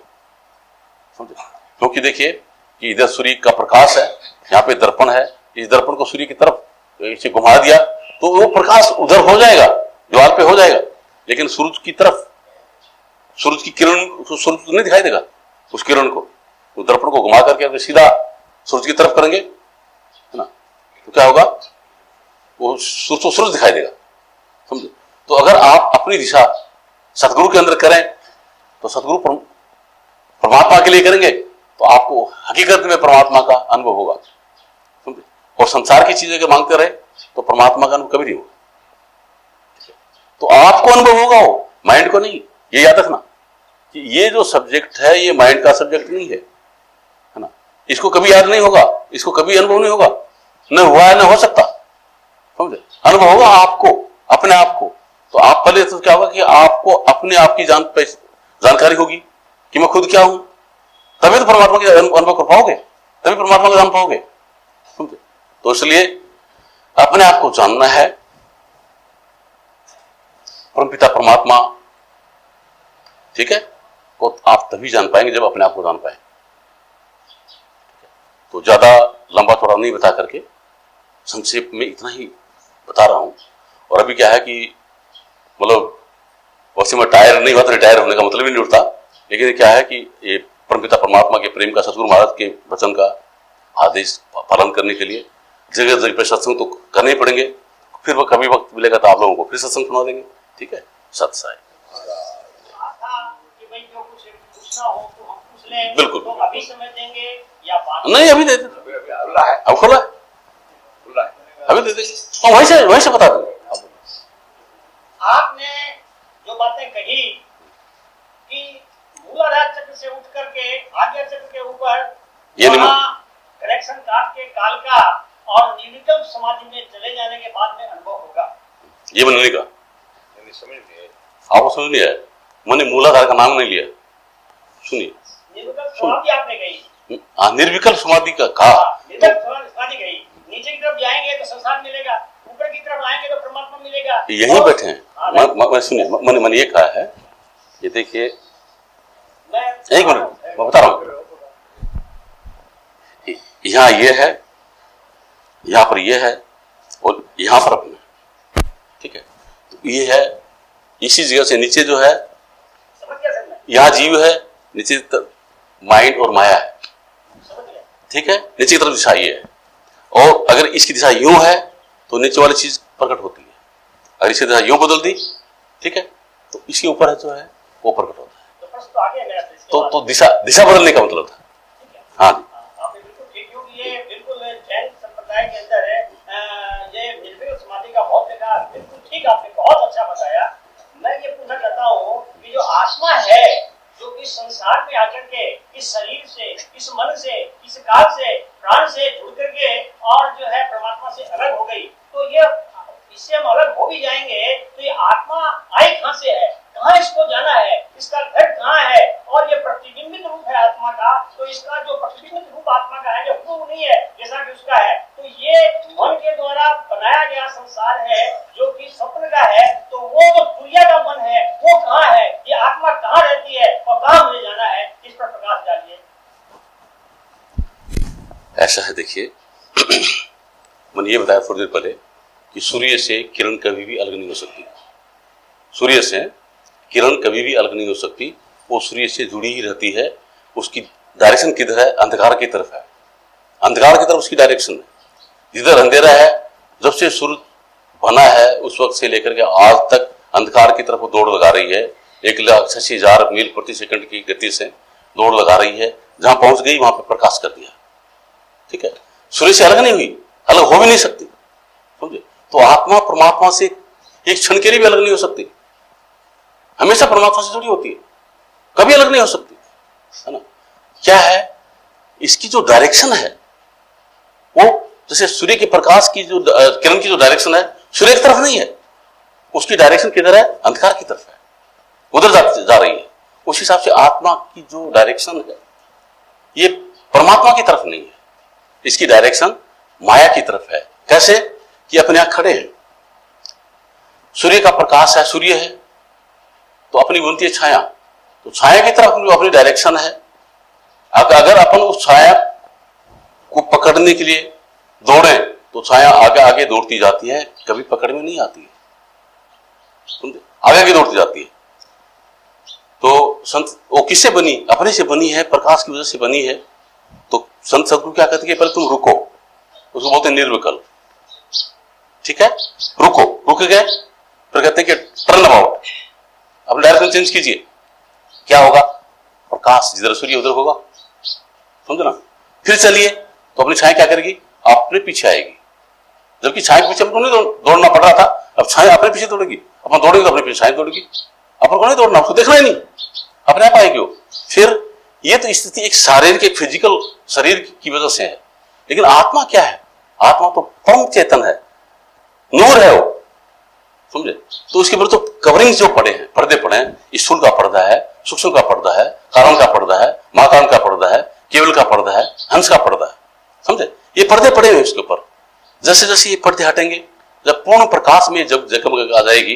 समझे। क्योंकि देखिए कि इधर सूर्य का प्रकाश है, यहाँ पे दर्पण है, इस दर्पण को सूर्य की तरफ इसे घुमा दिया तो वो प्रकाश उधर हो जाएगा, दीवार पे हो जाएगा, लेकिन सूरज की तरफ, सूरज की किरण, सूरज नहीं दिखाई देगा उस किरण को। तो दर्पण को घुमा करके अगर सीधा सूरज की तरफ करेंगे, है ना, तो क्या होगा, वो सूरज दिखाई देगा, समझे। तो अगर आप अपनी दिशा सतगुरु के अंदर करें तो सतगुरु परमात्मा के लिए करेंगे तो आपको हकीकत में परमात्मा का अनुभव होगा, समझे। और संसार की चीजें अगर मांगते रहे तो परमात्मा का अनुभव कभी नहीं होगा। तो आपको अनुभव होगा, वो माइंड को नहीं। ये याद रखना कि ये जो सब्जेक्ट है ये माइंड का सब्जेक्ट नहीं है, है ना। इसको कभी याद नहीं होगा, इसको कभी अनुभव नहीं होगा, न हुआ है न हो सकता, समझे। अनुभव होगा आपको, अपने आप को। तो आप पहले तो क्या होगा कि आपको अपने आप की जानकारी होगी कि मैं खुद क्या हूं, तभी तो परमात्मा के अनुभव कर पाओगे, तभी परमात्मा को जान पाओगे, समझे। तो इसलिए अपने आप को जानना है, परमपिता परमात्मा, ठीक है, को आप तभी जान पाएंगे जब अपने आप को जान पाए। तो ज्यादा लंबा चौड़ा नहीं बता करके संक्षेप में इतना ही बता रहा हूं। और अभी क्या है कि मतलब वैसे में टायर नहीं हुआ तो रिटायर होने का मतलब ही नहीं उठता, लेकिन क्या है कि ये परमपिता परमात्मा के प्रेम का, सतगुरु महाराज के वचन का आदेश पालन करने के लिए जगह जगह पे सत्संग तो करने ही पड़ेंगे। फिर वो कभी वक्त मिलेगा तो आप लोगों को फिर सत्संग सुना देंगे। ठीक है, सत साई। बिल्कुल, तो अभी समय देंगे या बाद? नहीं, अभी दे देते, अब खुला है, अभी दे देंगे, वहीं से बता देंगे। आपने जो बातें कही कि मूलाधार चक्र से उठ करके आज्ञा चक्र के ऊपर कनेक्शन काट के काल का और निर्विकल्प समाधि में चले जाने के बाद में अनुभव होगा, ये बनने का समझ नहीं, आपको समझ नहीं आया। मैंने मूलाधार का नाम नहीं लिया, सुनिए। निर्विकल्प समाधि आपने कही, निर्विकल्प समाधि का कहा, निर्विकल्प समाधि कही। नीचे की तरफ जाएंगे तो संसार मिलेगा, ऊपर की तरफ आएंगे तो परमात्मा मिलेगा। यहीं बैठे हैं। सुनिए, मैंने ये कहा है, ये देखिए, एक मिनट मैं बता रहा हूं। यहाँ ये है, यहाँ पर ये है और यहाँ पर अपने, ठीक है, तो ये है। इसी जगह से नीचे जो है, यहाँ जीव है, नीचे माइंड और माया है, ठीक है। नीचे की तरफ दिशा ये है, और अगर इसकी दिशा यूं है तो नीचे वाली चीज प्रकट होती है। अगर इसकी दिशा यूं बदल दी, ठीक है, तो इसके ऊपर है जो है वो प्रकट होता है। तो दिशा बदलने का मतलब था। हाँ जी, आपने बिल्कुल ठीक, क्योंकि ये बिल्कुल जैन संप्रदाय के अंदर है। ये निर्विकल्प समाधि का बहुत देखा, बिल्कुल ठीक, आपने बहुत अच्छा बताया। मैं ये पूछना चाहता हूँ कि जो आत्मा है, जो इस संसार में आकर के इस शरीर से, इस मन से, इस काल से, प्राण से जुड़ करके और जो है परमात्मा से अलग हो गई, तो ये इससे हम अलग हो भी जाएंगे, तो ये आत्मा आई कहाँ से है, कहाँ इसको जाना है, इसका घर कहाँ है, और ये प्रतिबिंबित रूप है आत्मा का, तो इसका जो प्रतिबिंबित रूप आत्मा का है, जो रूप नहीं है जैसा कि उसका है, तो ये मन के द्वारा बनाया गया संसार है जो कि स्वप्न का है, तो वो जो तुरिया का मन है वो कहाँ है, ये आत्मा कहाँ रहती है और कहाँ मुझे जाना है, इस पर प्रकाश डालिए। ऐसा है, देखिए, मैंने ये बताया थोड़ी देर पहले कि सूर्य से किरण कभी भी अलग नहीं हो सकती। सूर्य से किरण कभी भी अलग नहीं हो सकती, वो सूर्य से जुड़ी ही रहती है। उसकी डायरेक्शन किधर है? अंधकार की तरफ है। अंधकार की तरफ उसकी डायरेक्शन है। जिधर अंधेरा है, जब से सूर्य बना है उस वक्त से लेकर के आज तक अंधकार की तरफ वो दौड़ लगा रही है। 1,80,000 मील प्रति सेकंड की गति से दौड़ लगा रही है। जहां पहुंच गई वहां पर प्रकाश कर दिया, ठीक है। सूर्य से अलग नहीं हुई, अलग हो भी नहीं सकती, समझे। तो आत्मा परमात्मा से एक क्षण के लिए भी अलग नहीं हो सकती, हमेशा परमात्मा से जुड़ी होती है, कभी अलग नहीं हो सकती, है ना। क्या है इसकी जो डायरेक्शन है, वो जैसे सूर्य के प्रकाश की जो किरण की जो डायरेक्शन है, सूर्य की तरफ नहीं है, उसकी डायरेक्शन किधर है? अंधकार की तरफ है, उधर जा रही है। उस हिसाब से आत्मा की जो डायरेक्शन है ये परमात्मा की तरफ नहीं है, इसकी डायरेक्शन माया की तरफ है। कैसे कि अपने यहां खड़े हैं, सूर्य का प्रकाश है, सूर्य है, तो अपनी बनती है छाया, तो छाया की तरफ जो अपनी डायरेक्शन है, अगर अपन उस छाया को पकड़ने के लिए दौड़े तो छाया आगे आगे दौड़ती जाती है, कभी पकड़ में नहीं आती है, आगे आगे दौड़ती जाती है। तो संत वो किससे बनी? अपने से बनी है, प्रकाश की वजह से बनी है। तो संत सदगुरु क्या कहते हैं कि पहले तुम रुको, उसको बोलते हैं निर्विकल्प, ठीक है। रुक गए, फिर कहते हैं कि टर्न अबाउट, अपने डायरेक्शन चेंज कीजिए। क्या होगा? प्रकाश जिधर सूर्य उधर होगा, समझो ना। फिर चलिए तो अपनी छाया क्या करेगी? अपने पीछे आएगी। जबकि छाया के पीछे हमको नहीं दौड़ना पड़ रहा था, अब छाया अपने पीछे दौड़ेगी। अपन दौड़ेंगे तो अपने पीछे छाया दौड़ेगी, अपन को नहीं दौड़ना, उसको देखना ही नहीं, अपने आप आएगी वो। फिर ये तो स्थिति एक शारीरिक, एक फिजिकल शरीर की वजह से है, लेकिन आत्मा क्या है? आत्मा तो परम चेतन है, नूर है वो, समझे। तो उसके ऊपर तो कवरिंग जो पड़े हैं, पर्दे पड़े हैं, स्थूल का पर्दा है, सूक्ष्म का पर्दा है, कारण का पर्दा है, महाकारण का पर्दा है, केवल का पर्दा है, हंस का पर्दा है, समझे। ये पर्दे पड़े हुए उसके ऊपर। जैसे जैसे ये पर्दे हटेंगे, जब पूर्ण प्रकाश में जब जगमग आ जाएगी,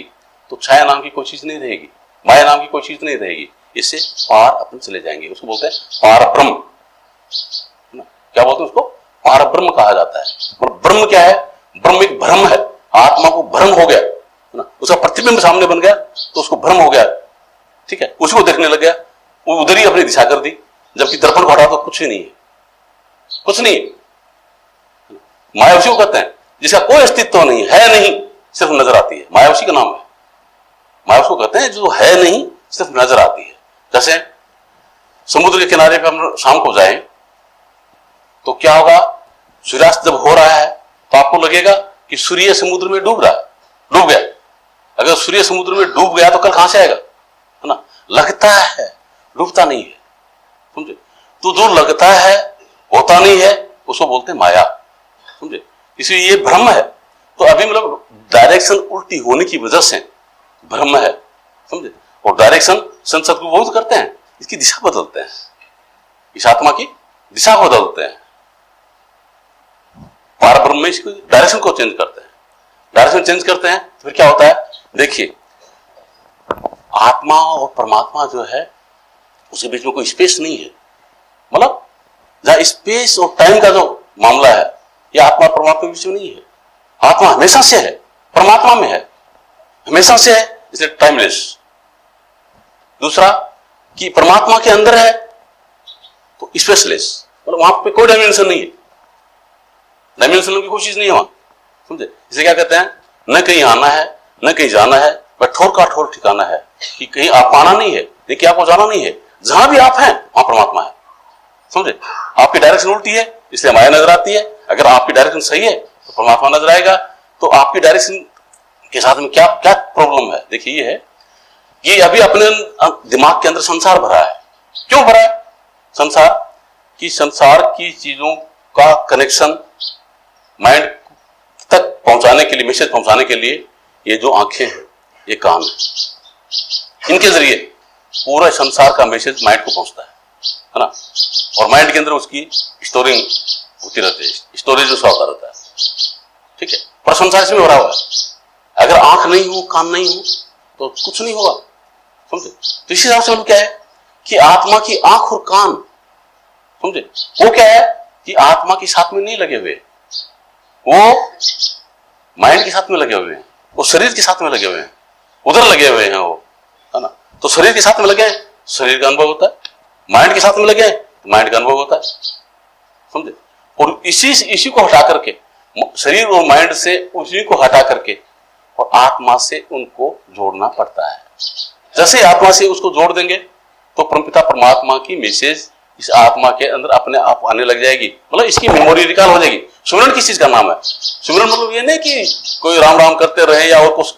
तो छाया नाम की कोई चीज नहीं रहेगी, माया नाम की कोई चीज नहीं रहेगी। इससे पार अपन चले जाएंगे, उसको बोलते हैं पार ब्रह्म। क्या बोलते हैं उसको? पारब्रह्म कहा जाता है। और ब्रह्म क्या है? ब्रह्म एक भ्रम है, आत्मा को भ्रम हो गया ना, उसका प्रतिबिंब सामने बन गया तो उसको भ्रम हो गया, ठीक है, उसी को देखने लग गया, वो उधर ही अपनी दिशा कर दी, जबकि दर्पण को हटा तो कुछ ही नहीं है, कुछ नहीं। माया उसी को कहते हैं जिसका कोई अस्तित्व नहीं है, नहीं, सिर्फ नजर आती है, माया उसी का नाम है। माया उसको कहते हैं जो है नहीं, सिर्फ नजर आती है। जैसे समुद्र के किनारे पे हम शाम को जाएं तो क्या होगा? सूर्यास्त जब हो रहा है तो आपको लगेगा कि सूर्य समुद्र में डूब रहा है, डूब गया। अगर सूर्य समुद्र में डूब गया तो कल कहां से आएगा, है ना? लगता है, डूबता नहीं है, समझे? तो जो लगता है होता नहीं है उसको बोलते हैं माया, समझे? इसलिए ये भ्रम है। तो अभी मतलब डायरेक्शन उल्टी होने की वजह से भ्रम है, समझे? और डायरेक्शन संत सदगुरु बहुत करते हैं, इसकी दिशा बदलते हैं, इस आत्मा की दिशा को बदलते हैं, पारब्रह्म में इसकी डायरेक्शन को चेंज करते हैं। डायरेक्शन चेंज करते हैं तो फिर क्या होता है? देखिए, आत्मा और परमात्मा जो है उसके बीच में कोई स्पेस नहीं है। मतलब जहां स्पेस और टाइम का जो मामला है, यह आत्मा और परमात्मा के बीच में नहीं है। आत्मा हमेशा से है, परमात्मा में है, हमेशा से है, इसलिए टाइमलेस। दूसरा कि परमात्मा के अंदर है तो स्पेसलेस, मतलब वहां पे कोई डायमेंशन नहीं है, डायमेंशन की कोशिश नहीं है वहां, समझे? इसे क्या कहते हैं? न कहीं आना है न कहीं जाना है, बस ठोर का ठोर ठिकाना है कि कहीं आप आना नहीं है, देखिए आपको जाना नहीं है, जहां भी आप हैं वहां परमात्मा है, समझे? आपकी डायरेक्शन उल्टी है इसलिए माया नजर आती है, अगर आपकी डायरेक्शन सही है तो परमात्मा नजर आएगा। तो आपकी डायरेक्शन के साथ में क्या क्या प्रॉब्लम है? देखिए ये है कि अभी अपने दिमाग के अंदर संसार भरा है। क्यों भरा है संसार? कि संसार की चीजों का कनेक्शन माइंड तक पहुंचाने के लिए, मैसेज पहुंचाने के लिए ये जो आंखें हैं, ये कान है, इनके जरिए पूरा संसार का मैसेज माइंड को पहुंचता है ना? और माइंड के अंदर उसकी स्टोरिंग होती रहती है, स्टोरेज उसका होता रहता है, ठीक है? पर संसार इसमें भरा हुआ है। अगर आंख नहीं हो, कान नहीं हो तो कुछ नहीं होगा, समझे? तो इसी हिसाब से मतलब क्या है कि आत्मा की आंख और कान, समझे, वो क्या है कि आत्मा के साथ में नहीं लगे हुए, वो माइंड के साथ में लगे हुए हैं, वो शरीर के साथ में लगे हुए हैं, उधर लगे हुए हैं वो, है ना? तो शरीर के साथ में लगे हैं, शरीर का अनुभव होता है, माइंड के साथ में लगे हैं तो माइंड का अनुभव होता है, समझे? और इसी को हटा करके, शरीर और माइंड से उसी को हटा करके और आत्मा से उनको जोड़ना पड़ता है। जैसे आत्मा से उसको जोड़ देंगे तो परमपिता परमात्मा की मैसेज इस आत्मा के अंदर अपने आप आने लग जाएगी, मतलब इसकी मेमोरी रिकॉल हो जाएगी। सुमिरन किस चीज का नाम है? सुमिरन मतलब ये नहीं कि कोई राम राम करते रहे या और कुछ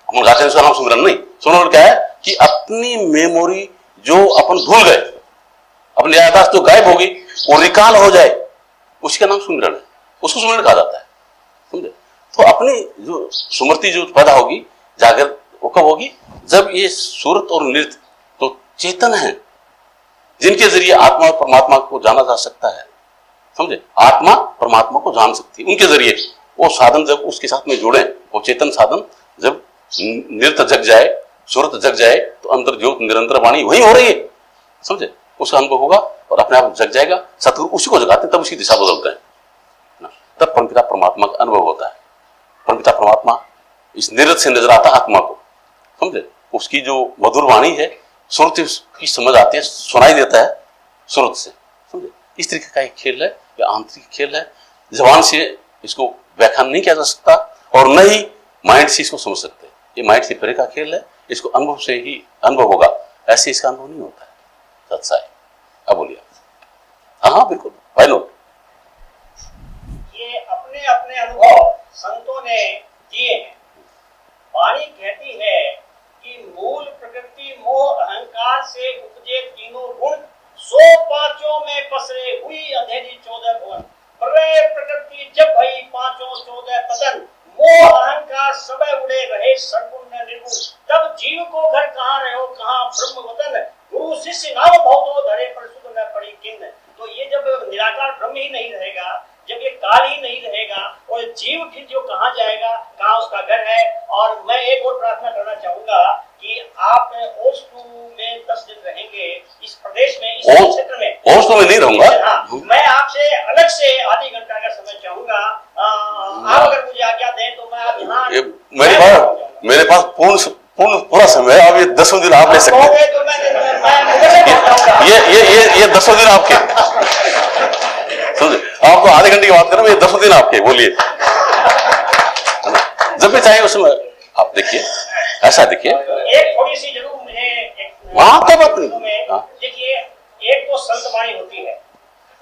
हम गाते हैं नाम सुमिरन नहीं। सुमिरन क्या है कि अपनी मेमोरी जो अपन भूल गए, अपनी याददाश्त जो गायब होगी वो रिकॉल हो जाए, उसी का नाम सुमिरन है, उसको सुमिरन कहा जाता है, समझे? तो अपनी जो स्मृति जो पैदा होगी, जागृत, वो कब होगी? जब ये सूरत और नृत्य तो चेतन है जिनके जरिए आत्मा और परमात्मा को जाना जा सकता है, समझे? आत्मा परमात्मा को जान सकती है उनके जरिए। वो साधन जब उसके साथ में जुड़े, वो चेतन साधन जब नृत्य जग जाए, सूरत जग जाए तो अंदर ज्योत निरंतर वाणी वही हो रही है, समझे? उसका अनुभव होगा और अपने आप जग जाएगा। सतगुरु उसी को जगाते तब उसकी दिशा बदलते हैं, तब परमपिता परमात्मा का अनुभव होता है। परमपिता परमात्मा इस नृत्य से नजर आता आत्मा को, समझे? उसकी जो मधुर वाणी है, सुरत की समझ आती है, सुनाई देता है सुरत से, समझे? इस तरीके का एक खेल है, यह आंतरिक खेल है। जबान से इसको व्याख्यान नहीं किया जा सकता और न ही माइंड से इसको समझ सकते। ये माइंड से परे का खेल है, इसको अनुभव से ही अनुभव होगा, ऐसे इसका अनुभव नहीं होता है। सच्चाई। अब बोलिए। हाँ बिल्कुल, व्हाई नॉट? ये अपने अपने अनुभव संतों ने दिए हैं। वाणी कहती है कि मूल प्रकृति मोह अहंकार से उपजे तीनों गुण, सो पांचों में पसरे हुई अंधेरी 14 भुवन। प्रलय प्रकृति जब भई पांचों 14 पतन, मोह अहंकार सब उड़े रहे सगुण निर्गुण। तब जीव को घर कहाँ रहो कहाँ ब्रह्म वतन, गुरु शिष्य नाम भवतो धरे पर सुध न पड़ी किन। तो ये जब निराकार ब्रह्म ही नहीं रहेगा, जब ये काल ही नहीं रहेगा और जीव फिर जो कहाँ जाएगा, कहाँ उसका घर है। और मैं एक और प्रार्थना करना चाहूंगा कि आप ओस्टू में 10 दिन रहेंगे इस प्रदेश में, इस क्षेत्र में। ओस्टू में नहीं रहूंगा। हाँ, मैं आपसे अलग से आधे घंटा का समय चाहूंगा। आप अगर मुझे आज्ञा दें तो मैं आप यहाँ मेरे पास पूरा समय है। अब ये 10 दिन आप ले सकते हैं। तो मैं ये 10 दिन आपके, समझे? आपको आधे घंटे की बात करें, ये 10 दिन आपके, बोलिए। जब भी चाहे उसमें आप देखिए, ऐसा देखिए। एक थोड़ी सी जरूर मुझे वहां क्या बात नहीं। देखिए, एक तो संत वाणी होती है,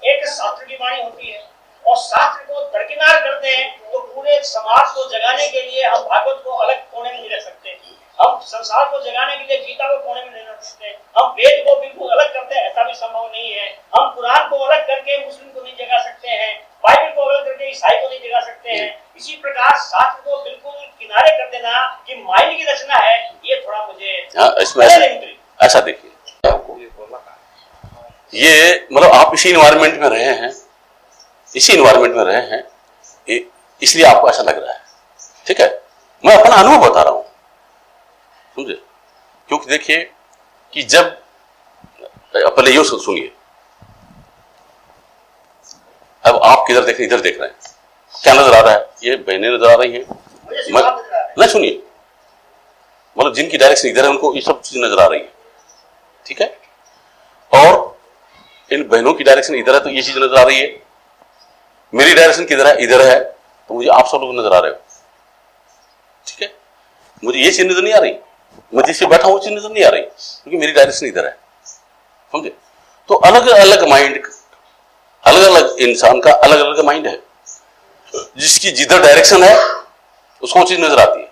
एक शास्त्र की वाणी होती है, और शास्त्र को दरकिनार कर दें तो पूरे समाज को जगाने के लिए हम भागवत को अलग कोने में नहीं रख सकते, हम संसार को जगाने के लिए गीता को कोने में नहीं रख सकते, हम वेद को बिल्कुल अलग करते हैं, ऐसा भी संभव नहीं है। हम कुरान को अलग करके मुस्लिम को नहीं जगा सकते हैं, बाइबल को अलग करके ईसाई को नहीं जगा सकते हैं। इसी प्रकार शास्त्र को बिल्कुल किनारे कर देना कि माइंड की रचना है, ये थोड़ा मुझे इसमें ऐसा देखिए, ये मतलब आप इसी इन्वायरमेंट में रहे हैं, इसी इन्वायरमेंट में रहे हैं, इसलिए आपको ऐसा लग रहा है। ठीक है, मैं अपना अनुभव बता रहा हूं, समझे? क्योंकि देखिए कि जब पहले ये सुनिए, अब आप किधर देख रहे हैं, इधर देख रहे हैं, क्या नजर आ रहा है? ये बहनें नजर आ रही हैं। नहीं सुनिए, मतलब जिनकी डायरेक्शन इधर है उनको ये सब चीज नजर आ रही है। ठीक है, और इन बहनों की डायरेक्शन इधर है तो ये चीज नजर आ रही है। मेरी डायरेक्शन किधर है? इधर है, तो मुझे आप सब लोग नजर आ रहे हो। ठीक है, मुझे ये चीज नजर नहीं आ रही, मैं जिससे बैठा हूं वो चीज नजर नहीं आ रही, क्योंकि मेरी डायरेक्शन इधर है, समझे? तो अलग अलग माइंड, अलग अलग इंसान का अलग अलग माइंड है। जिसकी जिधर डायरेक्शन है उसको चीज नजर आती है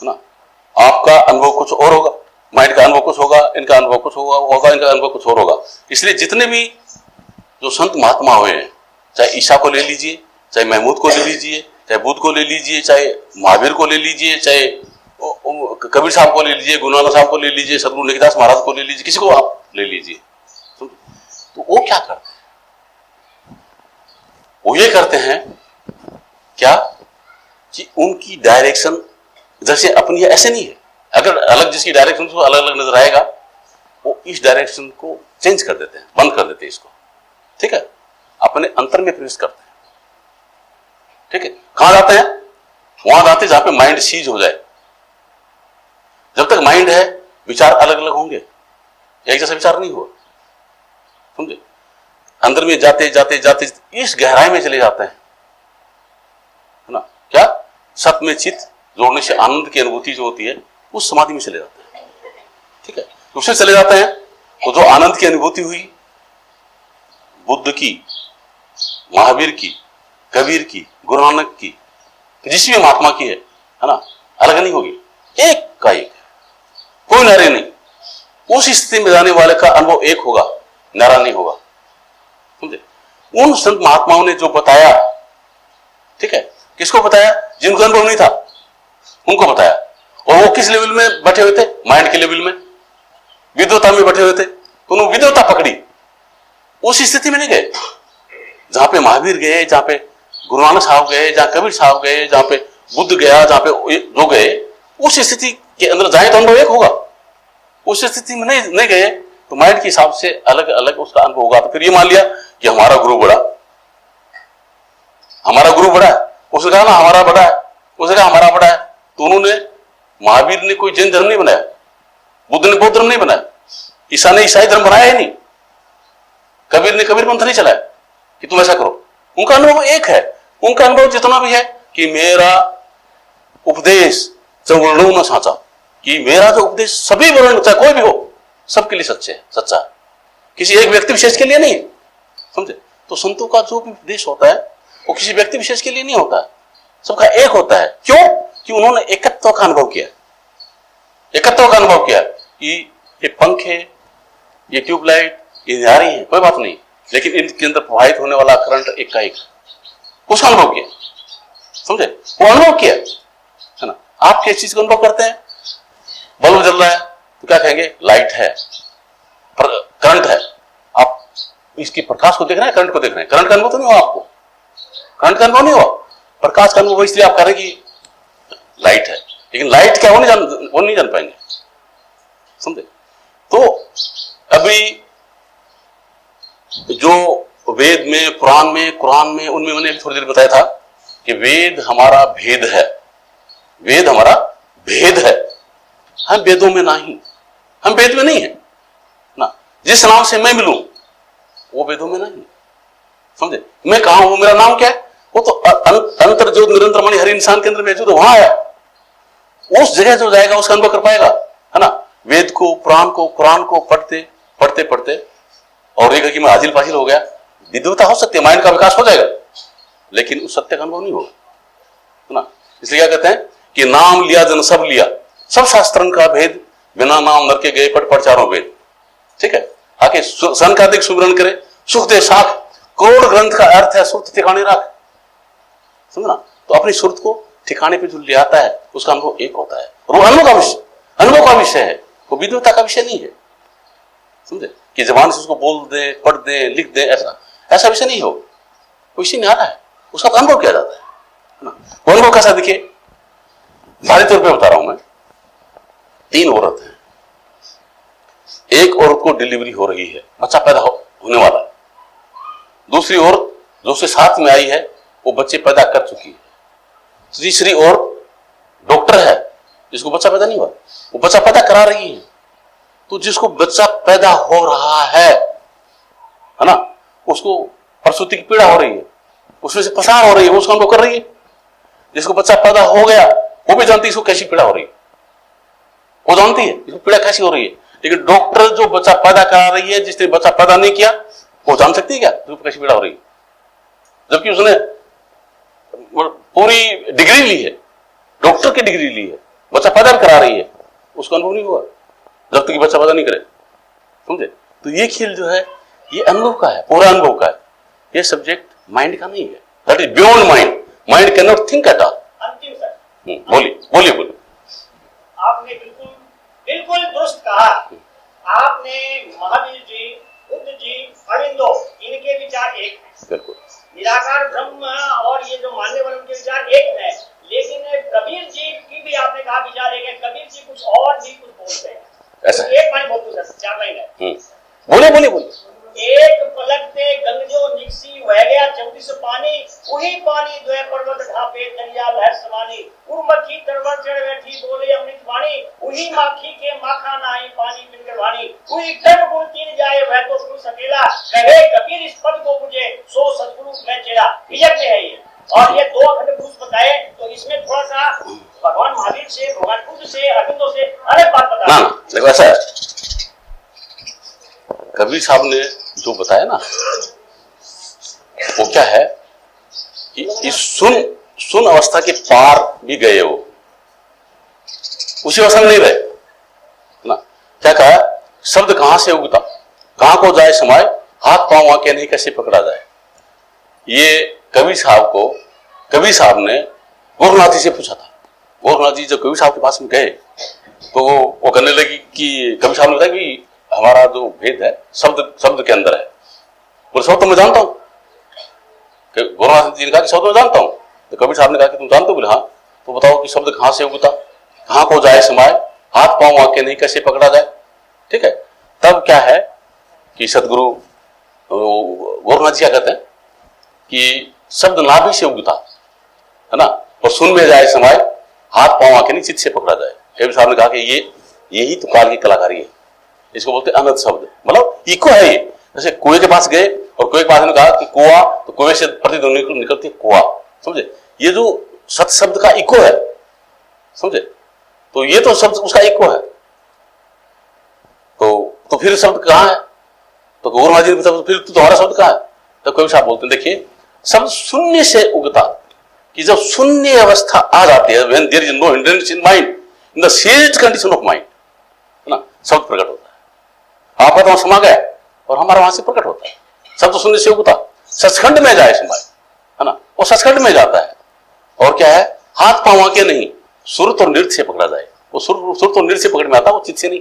ना। आपका अनुभव कुछ और होगा, माइंड का अनुभव कुछ होगा, इनका अनुभव कुछ होगा, इनका अनुभव कुछ और होगा। इसलिए जितने भी जो संत महात्मा हुए हैं, चाहे ईसा को ले लीजिए, चाहे महमूद को ले लीजिए, चाहे बुद्ध को ले लीजिए, चाहे महावीर को ले लीजिए, चाहे कबीर साहब को ले लीजिए, गुरु नानक साहब को ले लीजिए, सदगुरु लेखदास महाराज को ले लीजिए, किसी को आप ले लीजिए, तो वो क्या करते हैं? वो ये करते हैं क्या कि उनकी डायरेक्शन जैसे अपनी है ऐसे नहीं है। अगर अलग जिसकी डायरेक्शन को अलग अलग नजर आएगा, वो इस डायरेक्शन को चेंज कर देते हैं, बंद कर देते हैं इसको। ठीक है, अपने अंतर में प्रवेश करते हैं। ठीक है, कहां जाते हैं? वहां जाते हैं जहां पे माइंड सीज हो जाए। जब तक माइंड है विचार अलग अलग होंगे, एक जैसा विचार नहीं हुआ, समझे? अंदर में जाते जाते जाते इस गहराई में चले जाते हैं, है ना? क्या सत में चित्त जोड़ने से आनंद की अनुभूति जो होती है उस समाधि में चले जाते हैं। ठीक है, उससे चले जाते हैं तो जो आनंद की अनुभूति हुई बुद्ध की, महावीर की, कबीर की, गुरु नानक की, जिस भी महात्मा की है ना, अलग नहीं होगी, एक का एक, कोई नारे नहीं। उस स्थिति में जाने वाले का अनुभव एक होगा, नारा नहीं होगा, समझे? उन संत महात्माओं ने जो बताया, ठीक है, किसको बताया? जिनको अनुभव नहीं था उनको बताया। और वो किस लेवल में बैठे हुए थे? माइंड के लेवल में, विद्वता में बैठे हुए थे, तो उन्होंने विद्वता पकड़ी। उस स्थिति में नहीं गए जहां पे महावीर गए, जहां पे गुरु नानक साहब गए, जहां कबीर साहब गए, जहां पे बुद्ध गया, जहां पे जो गए, उस स्थिति के अंदर जाए तो अनुभव एक होगा। उस स्थिति में नहीं गए तो माइंड के हिसाब से अलग अलग उसका अनुभव होगा। तो फिर ये मान लिया कि हमारा गुरु बड़ा, हमारा गुरु बड़ा है, उसने कहा ना हमारा बड़ा है, उसने कहा हमारा बड़ा है। तो उन्होंने, महावीर ने कोई जैन धर्म नहीं बनाया, बुद्ध ने बौद्ध धर्म नहीं बनाया, ईसा ने ईसाई धर्म बनाया ही नहीं, कबीर ने कबीर पंथ नहीं चलाया कि तुम ऐसा करो। उनका अनुभव एक है। उनका अनुभव जितना भी है कि मेरा उपदेश वर्णों न साचा, कि मेरा जो उपदेश सभी वर्ण, चाहे कोई भी हो, सबके लिए सच्चे है, सच्चा है, किसी एक व्यक्ति विशेष के लिए नहीं, समझे? तो संतों का जो भी उपदेश होता है वो किसी व्यक्ति विशेष के लिए नहीं होता है, सबका एक होता है। क्यों? कि उन्होंने एकत्व का अनुभव किया, एकत्व का अनुभव किया कि ये पंख है, ये ट्यूबलाइट, ये नारी है, कोई बात नहीं, लेकिन इनके अंदर प्रवाहित होने वाला करंट एक का एक, उसका अनुभव किया, समझे? वो अनुभव किया, है ना? आप किस चीज का अनुभव करते हैं? बल्ब जल रहा है तो क्या कहेंगे? लाइट है, करंट है। आप इसके प्रकाश को देख रहे हैं, करंट को देख रहे हैं, करंट का अनुभव तो नहीं हुआ आपको, करंट का अनुभव नहीं हुआ, प्रकाश का अनुभव इसलिए आप कह रहे हैं कि लाइट है, लेकिन लाइट क्या वो नहीं जान पाएंगे, समझे। तो अभी जो वेद में, पुराण में, कुरान में, उनमें मैंने थोड़ी देर बताया था कि वेद हमारा भेद है, वेद हमारा भेद है, हम वेदों में नहीं, हम वेद में नहीं है ना। जिस नाम से मैं मिलूं वो वेदों में नहीं, समझे। मैं कहां हूं, मेरा नाम क्या है, वो तो अंतर जो निरंतर मणि हर इंसान के अंदर मौजूद है, वहां है। उस जगह जो जाएगा उसका अनुभव कर पाएगा, है ना। वेद को, पुराण को, कुरान को पढ़ते पढ़ते पढ़ते और एक कि मैं हाजिर फाजिल हो गया, विद्वता हो सकती है, माइंड का विकास हो जाएगा, लेकिन उस सत्य का अनुभव नहीं होगा, है ना। इसलिए क्या कहते हैं कि नाम लिया जन सब लिया, सब शास्त्रन का भेद, बिना नाम नर के गए पढ़ चारों वेद, ठीक है। आके सन का अधिक सुमरन करे, सुख दे साख, करोड़ ग्रंथ का अर्थ है सुरत ठिकाने रख, समझना। तो अपनी सुरत को ठिकाने पे जो ले आता है उसका अनुभव एक होता है, और वो अनुभव का विषय है, वो विद्वता का विषय नहीं है, समझे। कि जबान से उसको बोल दे, पढ़ दे, लिख दे, ऐसा विषय नहीं हो, वो विषय नहीं आ रहा है, उसका तो अनुभव किया जाता है ना। वो अनुभव कैसा दिखे, भारी तौर पे बता रहा हूं मैं। 3 औरत है, एक औरत को डिलीवरी हो रही है, बच्चा पैदा होने वाला है। दूसरी औरत जो उसके साथ में आई है वो बच्चे पैदा कर चुकी है। तीसरी औरत डॉक्टर है, जिसको बच्चा पैदा नहीं हुआ, वो बच्चा पैदा करा रही है। तो जिसको बच्चा पैदा हो रहा है ना, उसको प्रसूति की पीड़ा हो रही है, उसमें से पसार हो रही है, वो उसका अनुभव कर रही है। जिसको बच्चा पैदा हो गया वो भी जानती है इसको कैसी पीड़ा हो रही है, वो जानती है इसको पीड़ा कैसी हो रही है। लेकिन डॉक्टर जो बच्चा पैदा करा रही है, जिसने बच्चा पैदा नहीं किया, वो जान सकती है क्या उसको कैसी पीड़ा हो रही है, जबकि उसने पूरी डिग्री ली है, डॉक्टर की डिग्री ली है, बच्चा पैदा करा रही है, उसका अनुभव नहीं हुआ जब तक बच्चा पैदा नहीं करे, समझे। तो ये खेल जो है ये अनुभव का है, पूरा अनुभव का है, ये सब्जेक्ट माइंड का नहीं है, that is beyond mind, mind can not think at all. अंतिम सर, बोलिए आपने बिल्कुल दुरुस्त कहा। आपने महावीर जी, बुद्ध जी, अरविंदो, इनके विचार एक है, बिल्कुल निराकार ब्रह्म, और ये जो मानने वाले उनके विचार एक है। लेकिन कबीर जी की भी आपने कहा विचार एक है, कबीर जी कुछ और भी कुछ बोलते हैं, ऐसा एक माइंड बोलते सर, 4 लाइन है। बोलिए। एक पलक ते गंगजो निकसी वह गया 34 पानी, वही पानी द्वय पर्वत ढापे दरिया लहर समानी, उर्मखी तरवर चढ़ बैठी बोले अमृत वाणी, वही माखी के माखा नाई पानी पिनकर वाणी, वही कर्म गुण तीन जाए वह तो पुरुष अकेला, कहे कबीर इस पद को मुझे सो सतगुरु मैं चेला। विजय में है ये, और ये 2 अखंड पुरुष बताए, तो इसमें थोड़ा सा भगवान महावीर से, भगवान बुद्ध से, अरविंदो से अलग बात बता। देखो ऐसा है, कबीर साहब ने जो बताया ना, वो क्या है कि इस सुन अवस्था के पार भी गए, वो उसी अवस्था में नहीं रहे ना। क्या कहा, शब्द कहां से उगता, कहां को जाए समाये, हाथ पांव आके नहीं कैसे पकड़ा जाए। ये कबीर साहब ने गोरखनाथ जी से पूछा था। गोरखनाथ जी जब कबीर साहब के पास में गए तो वो कहने लगी कि कबीर साहब ने बताया कि हमारा जो भेद है शब्द के अंदर है। बोले शब्द तो मैं जानता हूं। गोरखनाथ जी ने कहा कि शब्द मैं जानता हूं। तो कबीर साहब ने कहा कि तुम जानते हो? बोले हाँ। तो बताओ कि शब्द कहां से उगता, कहां को जाए समाये, हाथ पांव आके नहीं कैसे पकड़ा जाए। ठीक है, तब क्या है कि सदगुरु गोरखनाथ जी क्या कहते हैं कि शब्द नाभि से उगता है ना, और सुन में जाए समाये, हाथ पांव आके नहीं चित्त से पकड़ा जाए। कबीर साहब ने कहा कि यही तो काल की कलाकारी है, इसको बोलते अनंत शब्द, मतलब इको है ये। जैसे कुएं के पास गए और कुएं के पास ने कहा कि कुआं, तो कुएं से प्रतिध्वनि निकलती है कुआं, समझे। ये जो सत शब्द का इको है, समझे, तो ये तो शब्द उसका इको है। तो फिर शब्द कहां है? तो गोरखनाथ जी ने पूछा फिर तुम्हारा शब्द कहां है? तो कबीर साहब बोलते हैं देखिए, शब्द शून्य से उगता, कि जब शून्य अवस्था आ जाती है, when there is no hindrance in mind, in the seized condition of mind, है ना, शब्द प्रकट होता है। आपका तो समा गया और हमारा वहां से प्रकट होता है। शब्द शून्य से उगता, सचखंड में जाए समाये, है ना, वो सचखंड में जाता है। और क्या है, हाथ पांव के नहीं, सुरत और नृत्य से पकड़ा जाए। वो सुरत और नृत्य से पकड़ में आता है, वो चित्त से नहीं,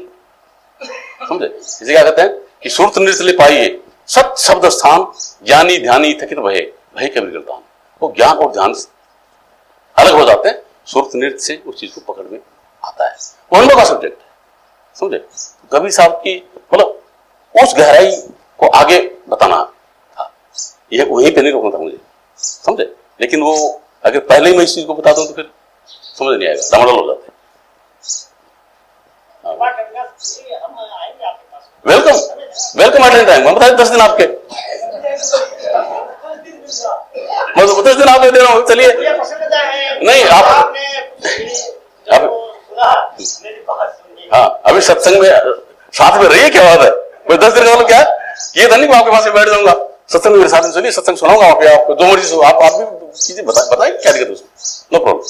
समझे। इसे क्या कहते हैं कि सुरत नृत्य ले पाइए, सत शब्द स्थान, ज्ञानी ध्यानी थकित भय, भय कबीर गिरदान। वो ज्ञान और ध्यान अलग हो जाते हैं, सुरत नृत्य से उस चीज को पकड़ में आता है। वो हम लोग का सब्जेक्ट है, समझे। कबीर साहब की मतलब उस गहराई को आगे बताना था, ये वहीं पे नहीं रोकना था मुझे, समझे। लेकिन वो अगर पहले ही मैं इस चीज को बता दूं तो फिर समझ नहीं आएगा, डमाडोल हो जाते। Welcome welcome at any time. हम बताए 10 दिन आपके, मैं तो 10 दिन आपको दे रहा हूँ। चलिए नहीं आप हाँ अभी सत्संग में साथ में रहिए, क्या बात है। कोई 10 दिन का मतलब क्या है, ये था नहीं कि आपके पास बैठ जाऊंगा, सत्संग मेरे साथ में सुनिए, सत्संग सुनाऊंगा आपको, जो मर्जी आप भी कीजिए, बताएं क्या दिक्कत है उसमें, नो प्रॉब्लम।